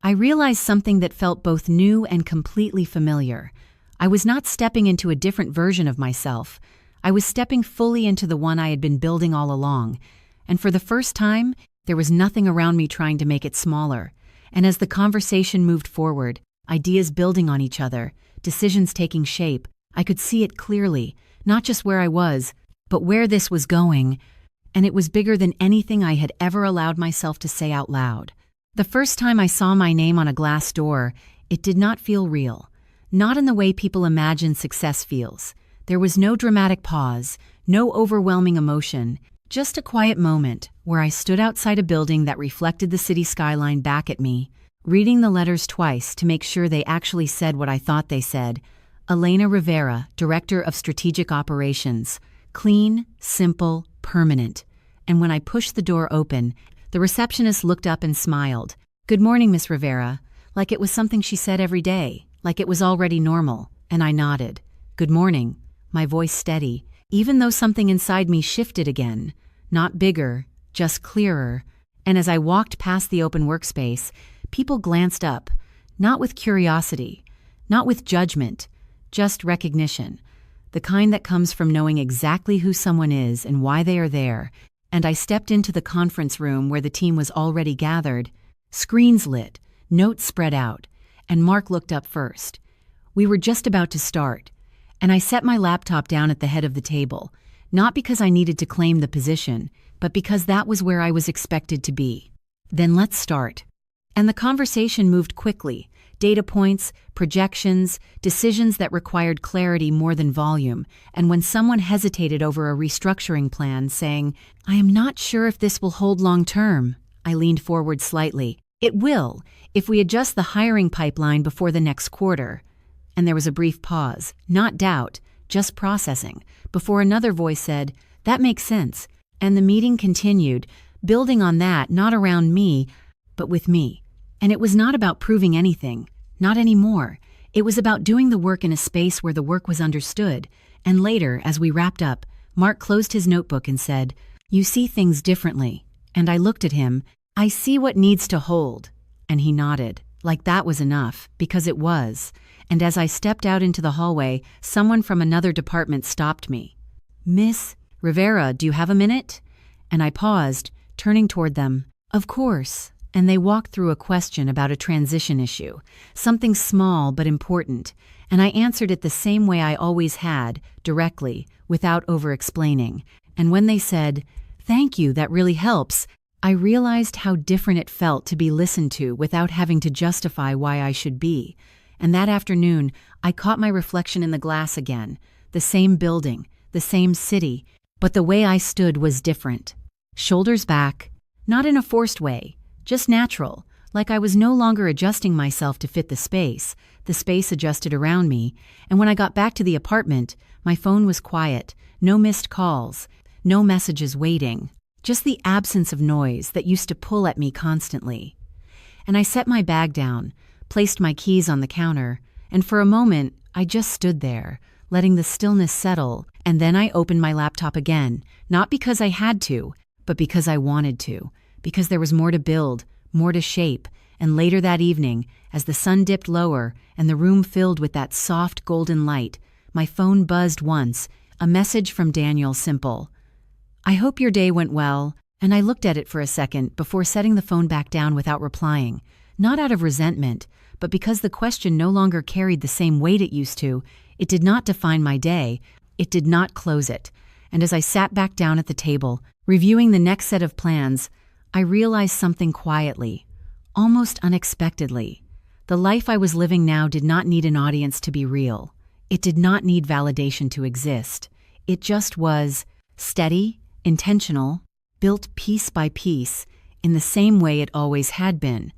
I realized something that felt both new and completely familiar. I was not stepping into a different version of myself. I was stepping fully into the one I had been building all along, and for the first time, there was nothing around me trying to make it smaller. And as the conversation moved forward, ideas building on each other, decisions taking shape, I could see it clearly, not just where I was, but where this was going, and it was bigger than anything I had ever allowed myself to say out loud. The first time I saw my name on a glass door, it did not feel real, not in the way people imagine success feels. There was no dramatic pause, no overwhelming emotion, just a quiet moment where I stood outside a building that reflected the city skyline back at me, reading the letters twice to make sure they actually said what I thought they said. Elena Rivera, Director of Strategic Operations. Clean, simple, permanent. And when I pushed the door open, the receptionist looked up and smiled. "Good morning, Miss Rivera," like it was something she said every day, like it was already normal, and I nodded. "Good morning," my voice steady, even though something inside me shifted again, not bigger, just clearer. And as I walked past the open workspace, people glanced up, Not with curiosity, not with judgment, just recognition. The kind that comes from knowing exactly who someone is and why they are there. And I stepped into the conference room where the team was already gathered, screens lit, notes spread out, and Mark looked up first. We were just about to start, and I set my laptop down at the head of the table, not because I needed to claim the position, but because that was where I was expected to be. Then let's start. And the conversation moved quickly. Data points, projections, decisions that required clarity more than volume, and when someone hesitated over a restructuring plan, saying, "I am not sure if this will hold long term," I leaned forward slightly. "It will, if we adjust the hiring pipeline before the next quarter." And there was a brief pause, not doubt, just processing, before another voice said, "That makes sense." And the meeting continued, building on that, not around me, but with me. And it was not about proving anything, not anymore. It was about doing the work in a space where the work was understood. And later, as we wrapped up, Mark closed his notebook and said, "You see things differently." And I looked at him. "I see what needs to hold." And he nodded, like that was enough, because it was. And as I stepped out into the hallway, someone from another department stopped me. "Miss Rivera, do you have a minute?" And I paused, turning toward them. "Of course." And they walked through a question about a transition issue, something small but important, and I answered it the same way I always had, directly, without over-explaining. And when they said, "Thank you, that really helps," I realized how different it felt to be listened to without having to justify why I should be. And that afternoon, I caught my reflection in the glass again, the same building, the same city, but the way I stood was different. Shoulders back, not in a forced way, just natural, like I was no longer adjusting myself to fit the space adjusted around me, and when I got back to the apartment, my phone was quiet, no missed calls, no messages waiting, just the absence of noise that used to pull at me constantly. And I set my bag down, placed my keys on the counter, and for a moment, I just stood there, letting the stillness settle, and then I opened my laptop again, not because I had to, but because I wanted to. Because there was more to build, more to shape, and later that evening, as the sun dipped lower and the room filled with that soft golden light, my phone buzzed once, a message from Daniel, simple. "I hope your day went well," and I looked at it for a second before setting the phone back down without replying, not out of resentment, but because the question no longer carried the same weight it used to. It did not define my day, it did not close it, and as I sat back down at the table, reviewing the next set of plans, I realized something quietly, almost unexpectedly. The life I was living now did not need an audience to be real. It did not need validation to exist. It just was steady, intentional, built piece by piece, in the same way it always had been.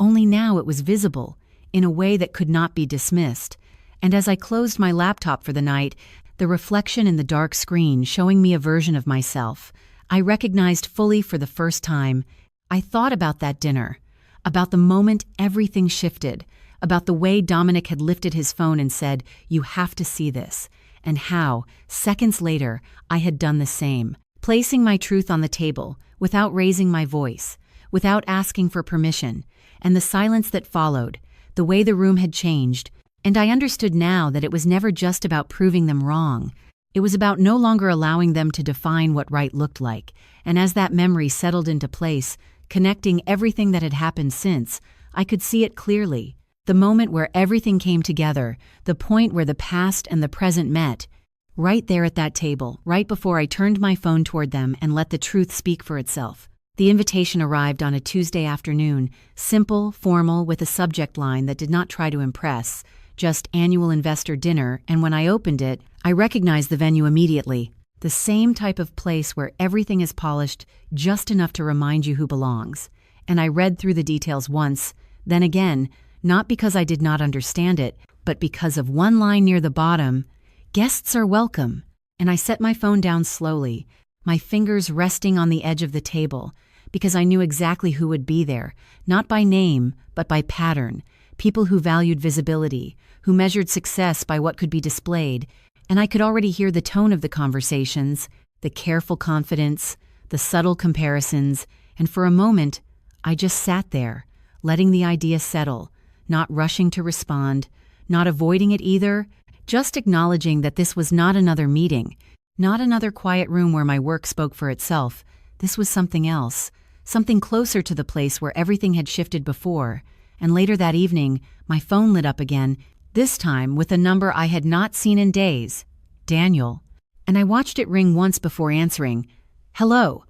Only now it was visible, in a way that could not be dismissed. And as I closed my laptop for the night, the reflection in the dark screen showing me a version of myself, I recognized fully for the first time. I thought about that dinner, about the moment everything shifted, about the way Dominic had lifted his phone and said, "You have to see this," and how, seconds later, I had done the same, placing my truth on the table, without raising my voice, without asking for permission, and the silence that followed, the way the room had changed, and I understood now that it was never just about proving them wrong. It was about no longer allowing them to define what right looked like, and as that memory settled into place, connecting everything that had happened since, I could see it clearly. The moment where everything came together, the point where the past and the present met, right there at that table, right before I turned my phone toward them and let the truth speak for itself. The invitation arrived on a Tuesday afternoon, simple, formal, with a subject line that did not try to impress, just annual investor dinner, and when I opened it, I recognized the venue immediately. The same type of place where everything is polished just enough to remind you who belongs. And I read through the details once, then again, not because I did not understand it, but because of one line near the bottom, "Guests are welcome." And I set my phone down slowly, my fingers resting on the edge of the table, because I knew exactly who would be there, not by name, but by pattern. People who valued visibility, who measured success by what could be displayed, and I could already hear the tone of the conversations, the careful confidence, the subtle comparisons, and for a moment, I just sat there, letting the idea settle, not rushing to respond, not avoiding it either, just acknowledging that this was not another meeting, not another quiet room where my work spoke for itself. This was something else, something closer to the place where everything had shifted before. And later that evening, my phone lit up again, this time with a number I had not seen in days. Daniel. And I watched it ring once before answering. Hello.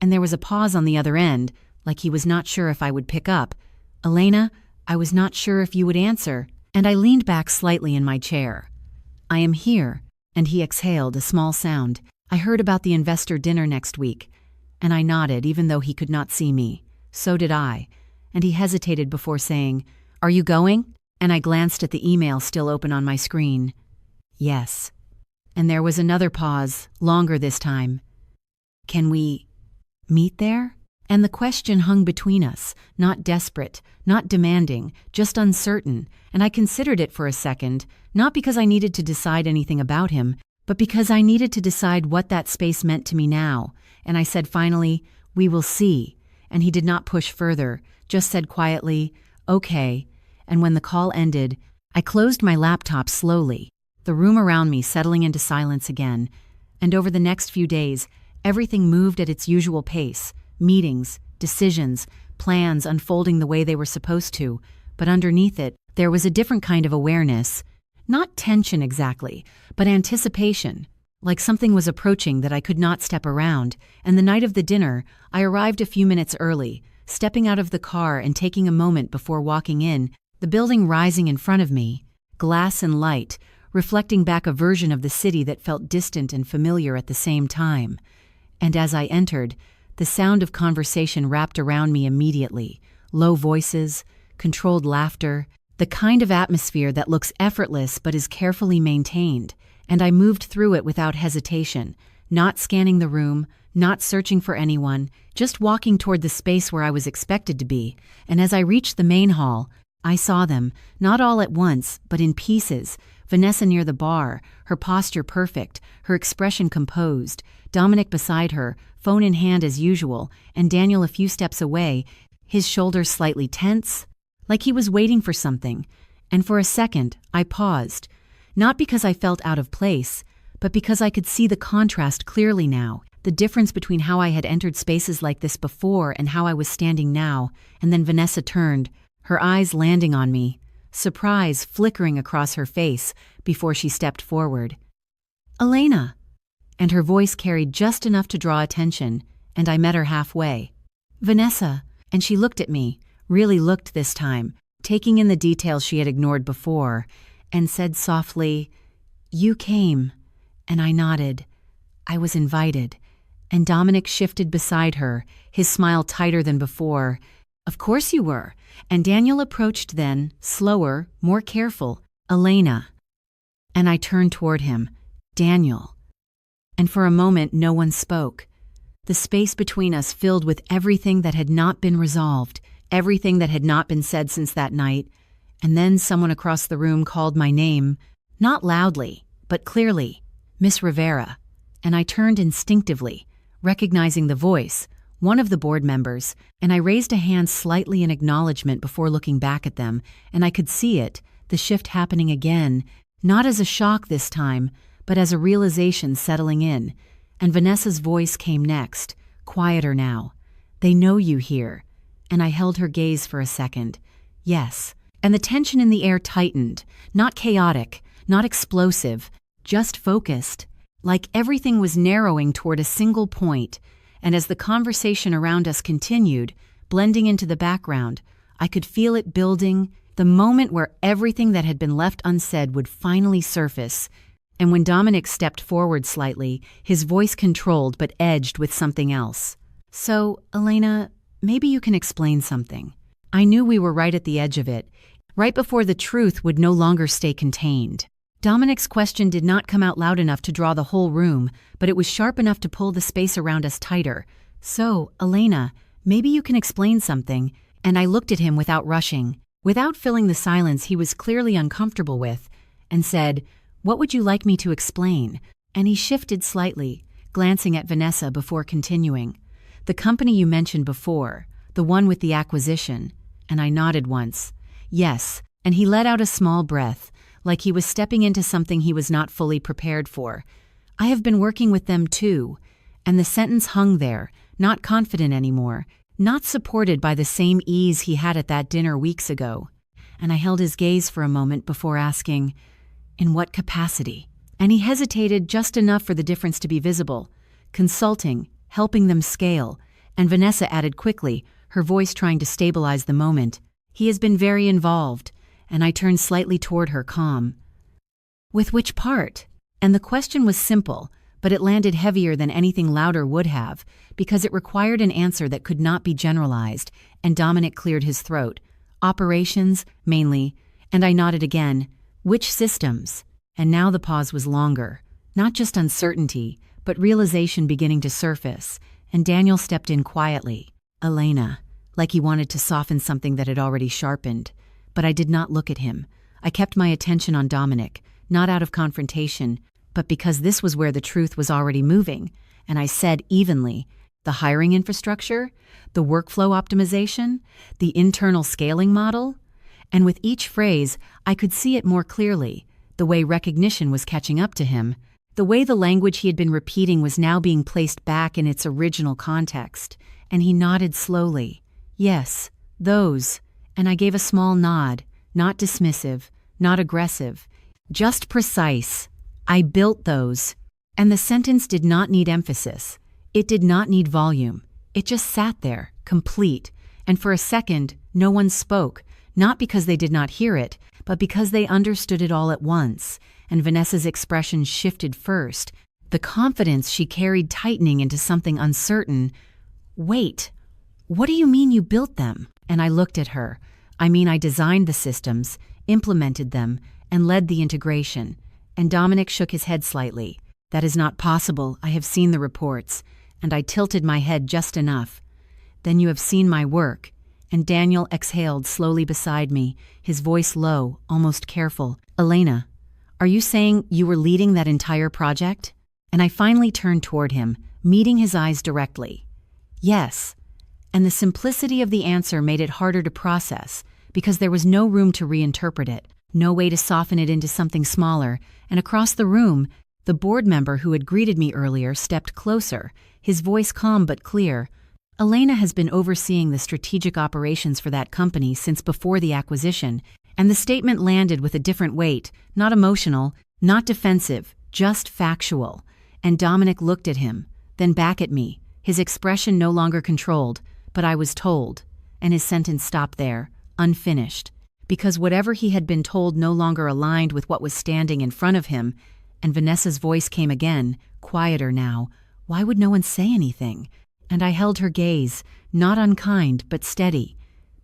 And there was a pause on the other end, like he was not sure if I would pick up. Elena, I was not sure if you would answer. And I leaned back slightly in my chair. I am here. And he exhaled a small sound. I heard about the investor dinner next week. And I nodded, even though he could not see me. So did I. And he hesitated before saying, Are you going? And I glanced at the email still open on my screen. Yes. And there was another pause, longer this time. Can we meet there? And the question hung between us, not desperate, not demanding, just uncertain, and I considered it for a second, not because I needed to decide anything about him, but because I needed to decide what that space meant to me now, and I said finally, We will see, and he did not push further, just said quietly, Okay, and when the call ended, I closed my laptop slowly, the room around me settling into silence again, and over the next few days, everything moved at its usual pace. Meetings, decisions, plans unfolding the way they were supposed to, but underneath it, there was a different kind of awareness. Not tension exactly, but anticipation, like something was approaching that I could not step around, and the night of the dinner, I arrived a few minutes early, stepping out of the car and taking a moment before walking in, the building rising in front of me, glass and light, reflecting back a version of the city that felt distant and familiar at the same time. And as I entered, the sound of conversation wrapped around me immediately, low voices, controlled laughter, the kind of atmosphere that looks effortless but is carefully maintained, and I moved through it without hesitation, not scanning the room, not searching for anyone, just walking toward the space where I was expected to be, and as I reached the main hall, I saw them, not all at once, but in pieces. Vanessa near the bar, her posture perfect, her expression composed, Dominic beside her, phone in hand as usual, and Daniel a few steps away, his shoulders slightly tense, like he was waiting for something. And for a second, I paused, not because I felt out of place, but because I could see the contrast clearly now, the difference between how I had entered spaces like this before and how I was standing now. And then Vanessa turned, her eyes landing on me, surprise flickering across her face before she stepped forward. Elena! And her voice carried just enough to draw attention, and I met her halfway. Vanessa, and she looked at me, really looked this time, taking in the details she had ignored before, and said softly, You came. And I nodded. I was invited. And Dominic shifted beside her, his smile tighter than before. Of course you were. And Daniel approached then, slower, more careful. Elena. And I turned toward him. Daniel. And for a moment no one spoke. The space between us filled with everything that had not been resolved, everything that had not been said since that night. And then someone across the room called my name, not loudly, but clearly, Miss Rivera. And I turned instinctively, recognizing the voice, one of the board members, and I raised a hand slightly in acknowledgement before looking back at them, and I could see it, the shift happening again, not as a shock this time, but as a realization settling in. And Vanessa's voice came next, quieter now. They know you here. And I held her gaze for a second. Yes. And the tension in the air tightened, not chaotic, not explosive, just focused, like everything was narrowing toward a single point. And as the conversation around us continued, blending into the background, I could feel it building, the moment where everything that had been left unsaid would finally surface. And when Dominic stepped forward slightly, his voice controlled but edged with something else. So, Elena, maybe you can explain something. I knew we were right at the edge of it, right before the truth would no longer stay contained. Dominic's question did not come out loud enough to draw the whole room, but it was sharp enough to pull the space around us tighter. So, Elena, maybe you can explain something. And I looked at him without rushing, without filling the silence he was clearly uncomfortable with, and said, What would you like me to explain? And he shifted slightly, glancing at Vanessa before continuing. The company you mentioned before, the one with the acquisition. And I nodded once. Yes, and he let out a small breath, like he was stepping into something he was not fully prepared for. I have been working with them too. And the sentence hung there, not confident anymore, not supported by the same ease he had at that dinner weeks ago. And I held his gaze for a moment before asking, "In what capacity?" And he hesitated just enough for the difference to be visible. "Consulting, helping them scale." And Vanessa added quickly, her voice trying to stabilize the moment, "He has been very involved." And I turned slightly toward her, calm. "With which part?" And the question was simple, but it landed heavier than anything louder would have, because it required an answer that could not be generalized, and Dominic cleared his throat. "Operations, mainly." And I nodded again. "Which systems?" And now the pause was longer. Not just uncertainty, but realization beginning to surface, and Daniel stepped in quietly. "Elena," like he wanted to soften something that had already sharpened. But I did not look at him. I kept my attention on Dominic, not out of confrontation, but because this was where the truth was already moving, and I said evenly, "The hiring infrastructure, the workflow optimization, the internal scaling model." And with each phrase, I could see it more clearly, the way recognition was catching up to him, the way the language he had been repeating was now being placed back in its original context. And he nodded slowly. "Yes, those." And I gave a small nod, not dismissive, not aggressive, just precise. "I built those." And the sentence did not need emphasis. It did not need volume. It just sat there, complete. And for a second, no one spoke, not because they did not hear it, but because they understood it all at once. And Vanessa's expression shifted first, the confidence she carried tightening into something uncertain. "Wait, what do you mean you built them?" And I looked at her. "I mean, I designed the systems, implemented them, and led the integration." And Dominic shook his head slightly. "That is not possible. I have seen the reports." And I tilted my head just enough. "Then you have seen my work." And Daniel exhaled slowly beside me, his voice low, almost careful. "Elena, are you saying you were leading that entire project?" And I finally turned toward him, meeting his eyes directly. "Yes." And the simplicity of the answer made it harder to process, because there was no room to reinterpret it, no way to soften it into something smaller. And across the room, the board member who had greeted me earlier stepped closer, his voice calm but clear. "Elena has been overseeing the strategic operations for that company since before the acquisition." And the statement landed with a different weight, not emotional, not defensive, just factual. And Dominic looked at him, then back at me, his expression no longer controlled, but I was told. And his sentence stopped there, unfinished, because whatever he had been told no longer aligned with what was standing in front of him. And Vanessa's voice came again, quieter now. "Why would no one say anything?" And I held her gaze, not unkind but steady,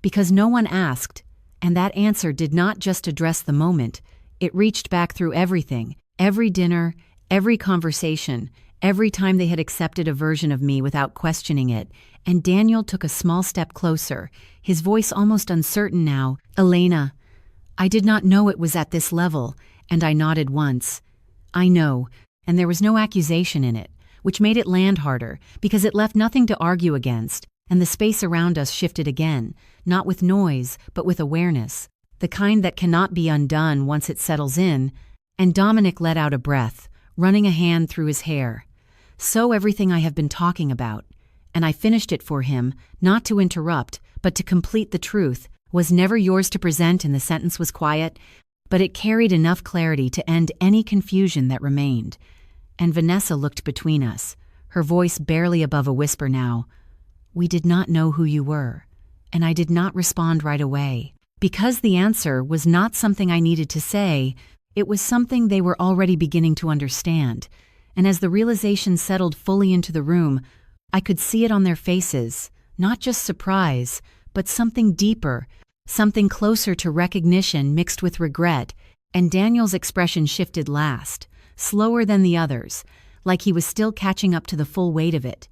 because no one asked. And that answer did not just address the moment. It reached back through everything, every dinner, every conversation, every time they had accepted a version of me without questioning it. And Daniel took a small step closer, his voice almost uncertain now. "Elena, I did not know it was at this level." And I nodded once. "I know." And there was no accusation in it, which made it land harder, because it left nothing to argue against. And the space around us shifted again, not with noise, but with awareness, the kind that cannot be undone once it settles in. And Dominic let out a breath, running a hand through his hair. "So everything I have been talking about," and I finished it for him, not to interrupt, but to complete the truth, "was never yours to present." And the sentence was quiet, but it carried enough clarity to end any confusion that remained. And Vanessa looked between us, her voice barely above a whisper now. "We did not know who you were." And I did not respond right away, because the answer was not something I needed to say. It was something they were already beginning to understand. And as the realization settled fully into the room, I could see it on their faces, not just surprise, but something deeper, something closer to recognition mixed with regret. And Daniel's expression shifted last, slower than the others, like he was still catching up to the full weight of it.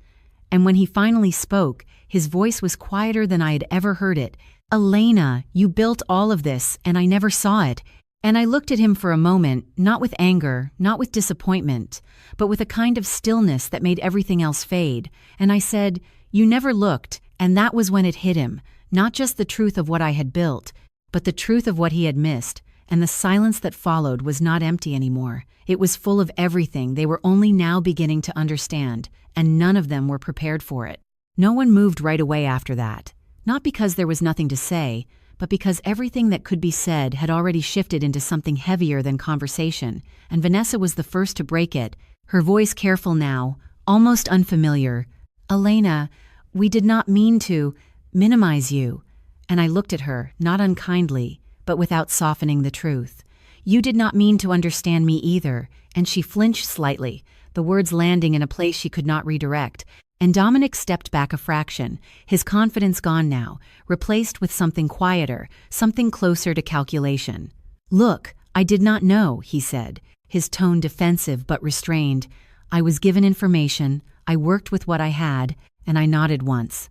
And when he finally spoke, his voice was quieter than I had ever heard it. "Elena, you built all of this, and I never saw it." And I looked at him for a moment, not with anger, not with disappointment, but with a kind of stillness that made everything else fade. And I said, "You never looked." And that was when it hit him, not just the truth of what I had built, But the truth of what he had missed, and the silence that followed, was not empty anymore. It was full of everything they were only now beginning to understand, and none of them were prepared for it. No one moved right away after that, not because there was nothing to say, but because everything that could be said had already shifted into something heavier than conversation, and Vanessa was the first to break it, her voice careful now, almost unfamiliar. "Elena, we did not mean to minimize you." And I looked at her, not unkindly, but without softening the truth. "You did not mean to understand me either," and she flinched slightly, the words landing in a place she could not redirect. And Dominic stepped back a fraction, his confidence gone now, replaced with something quieter, something closer to calculation. "Look, I did not know," he said, his tone defensive but restrained. "I was given information, I worked with what I had, and I nodded once.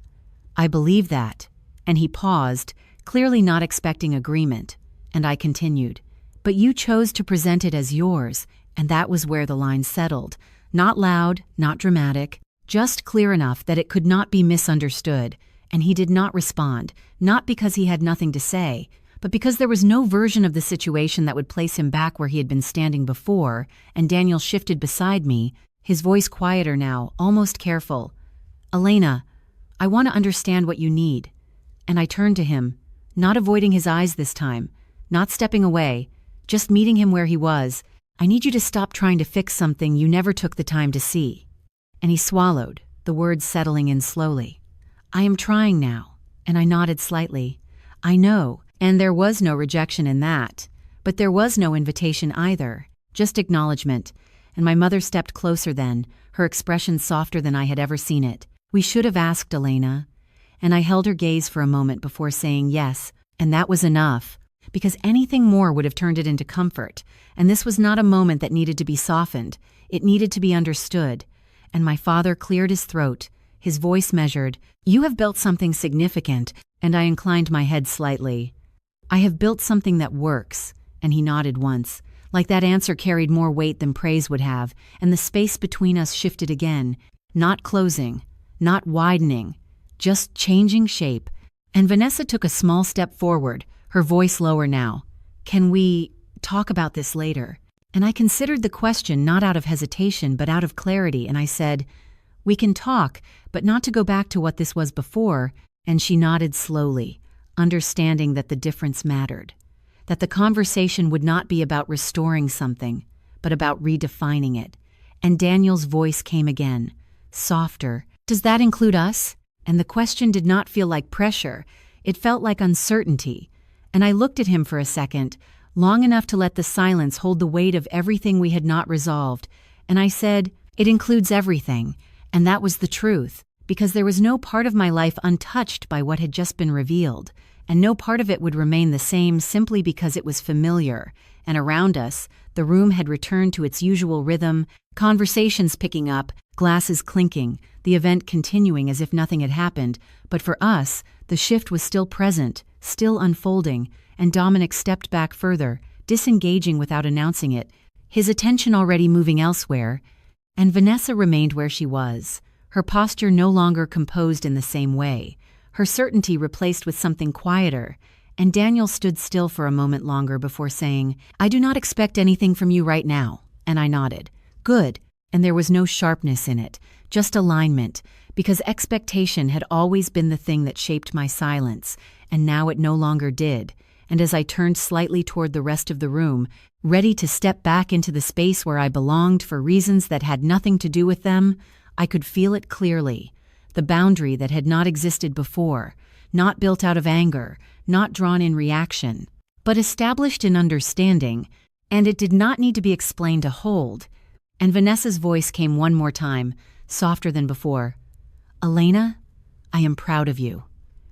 I believe that." And he paused, clearly not expecting agreement, and I continued. "But you chose to present it as yours, and that was where the line settled. Not loud, not dramatic, just clear enough that it could not be misunderstood." And he did not respond, not because he had nothing to say, but because there was no version of the situation that would place him back where he had been standing before. And Daniel shifted beside me, his voice quieter now, almost careful. "Elena, I want to understand what you need." And I turned to him, not avoiding his eyes this time, not stepping away, just meeting him where he was. "I need you to stop trying to fix something you never took the time to see." And he swallowed, the words settling in slowly. "I am trying now." And I nodded slightly. "I know," and there was no rejection in that. But there was no invitation either, just acknowledgement. And my mother stepped closer then, her expression softer than I had ever seen it. "We should have asked, Elena." And I held her gaze for a moment before saying yes, and that was enough, because anything more would have turned it into comfort. And this was not a moment that needed to be softened, it needed to be understood. And my father cleared his throat, his voice measured. "You have built something significant," and I inclined my head slightly. "I have built something that works," and he nodded once, like that answer carried more weight than praise would have, and the space between us shifted again, not closing, not widening, just changing shape. And Vanessa took a small step forward, her voice lower now. "Can we talk about this later?" And I considered the question not out of hesitation but out of clarity, and I said, "We can talk, but not to go back to what this was before." And she nodded slowly, understanding that the difference mattered, that the conversation would not be about restoring something, but about redefining it. And Daniel's voice came again, softer. "Does that include us?" And the question did not feel like pressure, it felt like uncertainty. And I looked at him for a second, long enough to let the silence hold the weight of everything we had not resolved. And I said, "It includes everything." And that was the truth, because there was no part of my life untouched by what had just been revealed, and no part of it would remain the same simply because it was familiar. And around us, the room had returned to its usual rhythm, conversations picking up, glasses clinking, the event continuing as if nothing had happened. But for us, the shift was still present, still unfolding, and Dominic stepped back further, disengaging without announcing it, his attention already moving elsewhere. And Vanessa remained where she was, her posture no longer composed in the same way, her certainty replaced with something quieter. And Daniel stood still for a moment longer before saying, "I do not expect anything from you right now." And I nodded. "Good." And there was no sharpness in it, just alignment, because expectation had always been the thing that shaped my silence, and now it no longer did. And as I turned slightly toward the rest of the room, ready to step back into the space where I belonged for reasons that had nothing to do with them, I could feel it clearly, the boundary that had not existed before, not built out of anger, not drawn in reaction, but established in understanding, and it did not need to be explained to hold. And Vanessa's voice came one more time, softer than before. "Elena, I am proud of you."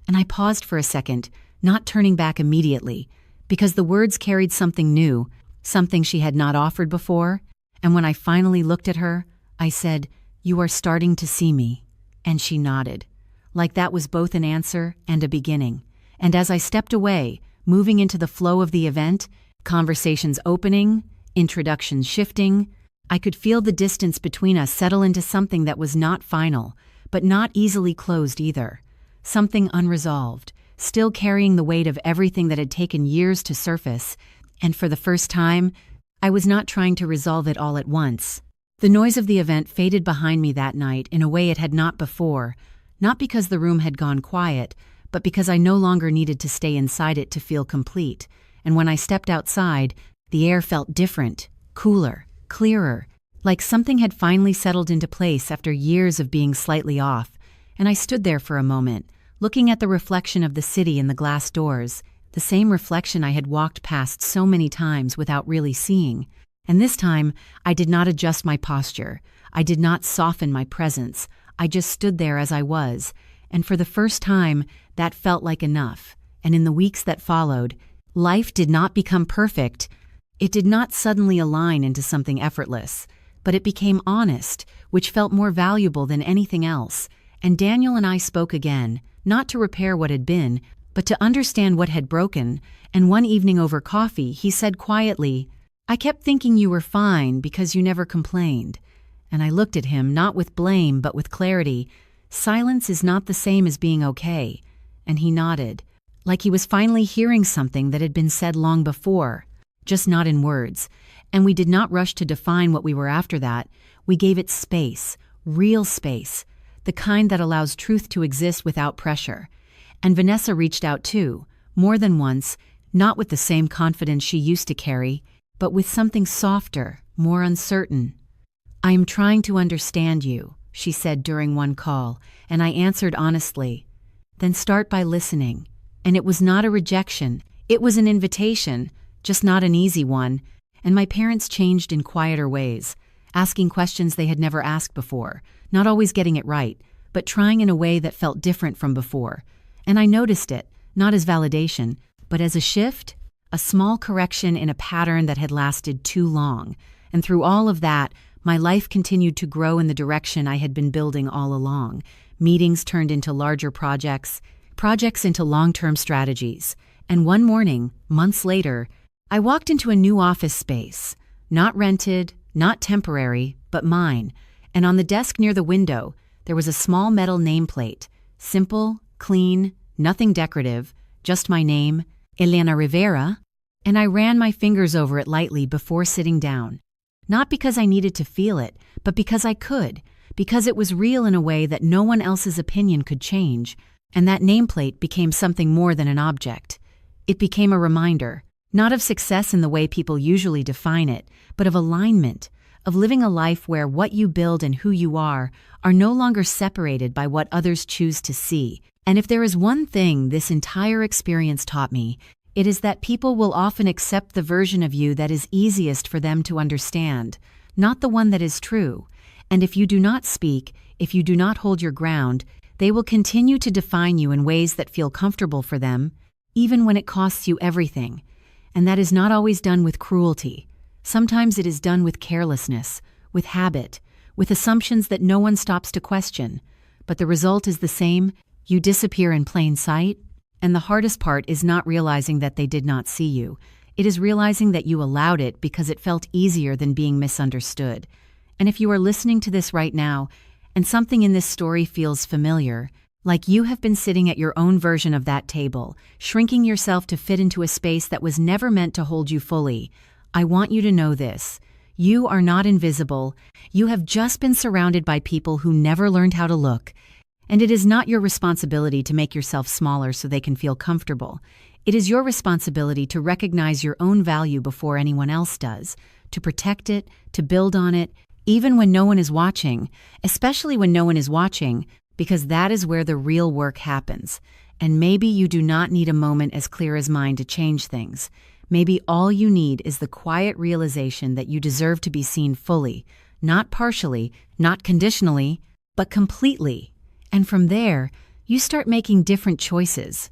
And I paused for a second, not turning back immediately, because the words carried something new, something she had not offered before. And when I finally looked at her, I said, "You are starting to see me." And she nodded, like that was both an answer and a beginning. And as I stepped away, moving into the flow of the event, conversations opening, introductions shifting, I could feel the distance between us settle into something that was not final, but not easily closed either. Something unresolved, still carrying the weight of everything that had taken years to surface, and for the first time, I was not trying to resolve it all at once. The noise of the event faded behind me that night in a way it had not before, not because the room had gone quiet, but because I no longer needed to stay inside it to feel complete, and when I stepped outside, the air felt different, cooler, clearer, like something had finally settled into place after years of being slightly off, and I stood there for a moment, looking at the reflection of the city in the glass doors, the same reflection I had walked past so many times without really seeing. And this time, I did not adjust my posture. I did not soften my presence. I just stood there as I was, and for the first time, that felt like enough. And in the weeks that followed, life did not become perfect. It did not suddenly align into something effortless, but it became honest, which felt more valuable than anything else. And Daniel and I spoke again, not to repair what had been, but to understand what had broken, and one evening over coffee, he said quietly, "I kept thinking you were fine because you never complained." And I looked at him, not with blame, but with clarity. Silence is not the same as being okay. And he nodded, like he was finally hearing something that had been said long before, just not in words. And we did not rush to define what we were after that. We gave it space, real space, the kind that allows truth to exist without pressure. And Vanessa reached out too, more than once, not with the same confidence she used to carry, but with something softer, more uncertain. "I am trying to understand you," she said during one call, and I answered honestly. "Then start by listening." And it was not a rejection, it was an invitation, just not an easy one. And my parents changed in quieter ways, asking questions they had never asked before, not always getting it right, but trying in a way that felt different from before. And I noticed it, not as validation, but as a shift, a small correction in a pattern that had lasted too long. And through all of that, my life continued to grow in the direction I had been building all along. Meetings turned into larger projects, projects into long-term strategies. And one morning, months later, I walked into a new office space, not rented, not temporary, but mine. And on the desk near the window, there was a small metal nameplate, simple, clean, nothing decorative, just my name, Elena Rivera, and I ran my fingers over it lightly before sitting down. Not because I needed to feel it, but because I could, because it was real in a way that no one else's opinion could change, and that nameplate became something more than an object. It became a reminder, not of success in the way people usually define it, but of alignment, of living a life where what you build and who you are no longer separated by what others choose to see. And if there is one thing this entire experience taught me, it is that people will often accept the version of you that is easiest for them to understand, not the one that is true. And if you do not speak, if you do not hold your ground, they will continue to define you in ways that feel comfortable for them, even when it costs you everything. And that is not always done with cruelty. Sometimes it is done with carelessness, with habit, with assumptions that no one stops to question. But the result is the same. You disappear in plain sight. And the hardest part is not realizing that they did not see you. It is realizing that you allowed it because it felt easier than being misunderstood. And if you are listening to this right now, and something in this story feels familiar, like you have been sitting at your own version of that table, shrinking yourself to fit into a space that was never meant to hold you fully, I want you to know this. You are not invisible. You have just been surrounded by people who never learned how to look. And it is not your responsibility to make yourself smaller so they can feel comfortable. It is your responsibility to recognize your own value before anyone else does, to protect it, to build on it, even when no one is watching, especially when no one is watching, because that is where the real work happens. And maybe you do not need a moment as clear as mine to change things. Maybe all you need is the quiet realization that you deserve to be seen fully, not partially, not conditionally, but completely. And from there, you start making different choices.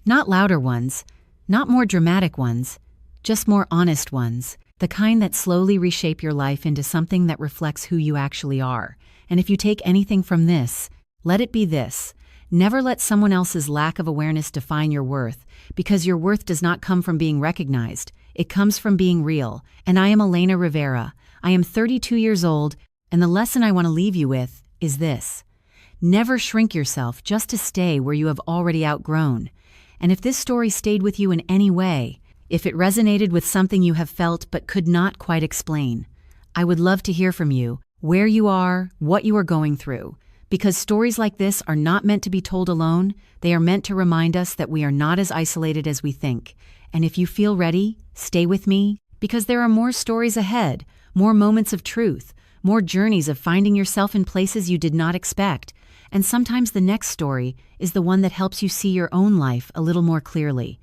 Not louder ones, not more dramatic ones, just more honest ones, the kind that slowly reshape your life into something that reflects who you actually are. And if you take anything from this, let it be this. Never let someone else's lack of awareness define your worth, because your worth does not come from being recognized. It comes from being real. And I am Elena Rivera. I am 32 years old, and the lesson I want to leave you with is this. Never shrink yourself just to stay where you have already outgrown. And if this story stayed with you in any way, if it resonated with something you have felt but could not quite explain, I would love to hear from you, where you are, what you are going through. Because stories like this are not meant to be told alone, they are meant to remind us that we are not as isolated as we think. And if you feel ready, stay with me, because there are more stories ahead, more moments of truth, more journeys of finding yourself in places you did not expect. And sometimes the next story is the one that helps you see your own life a little more clearly.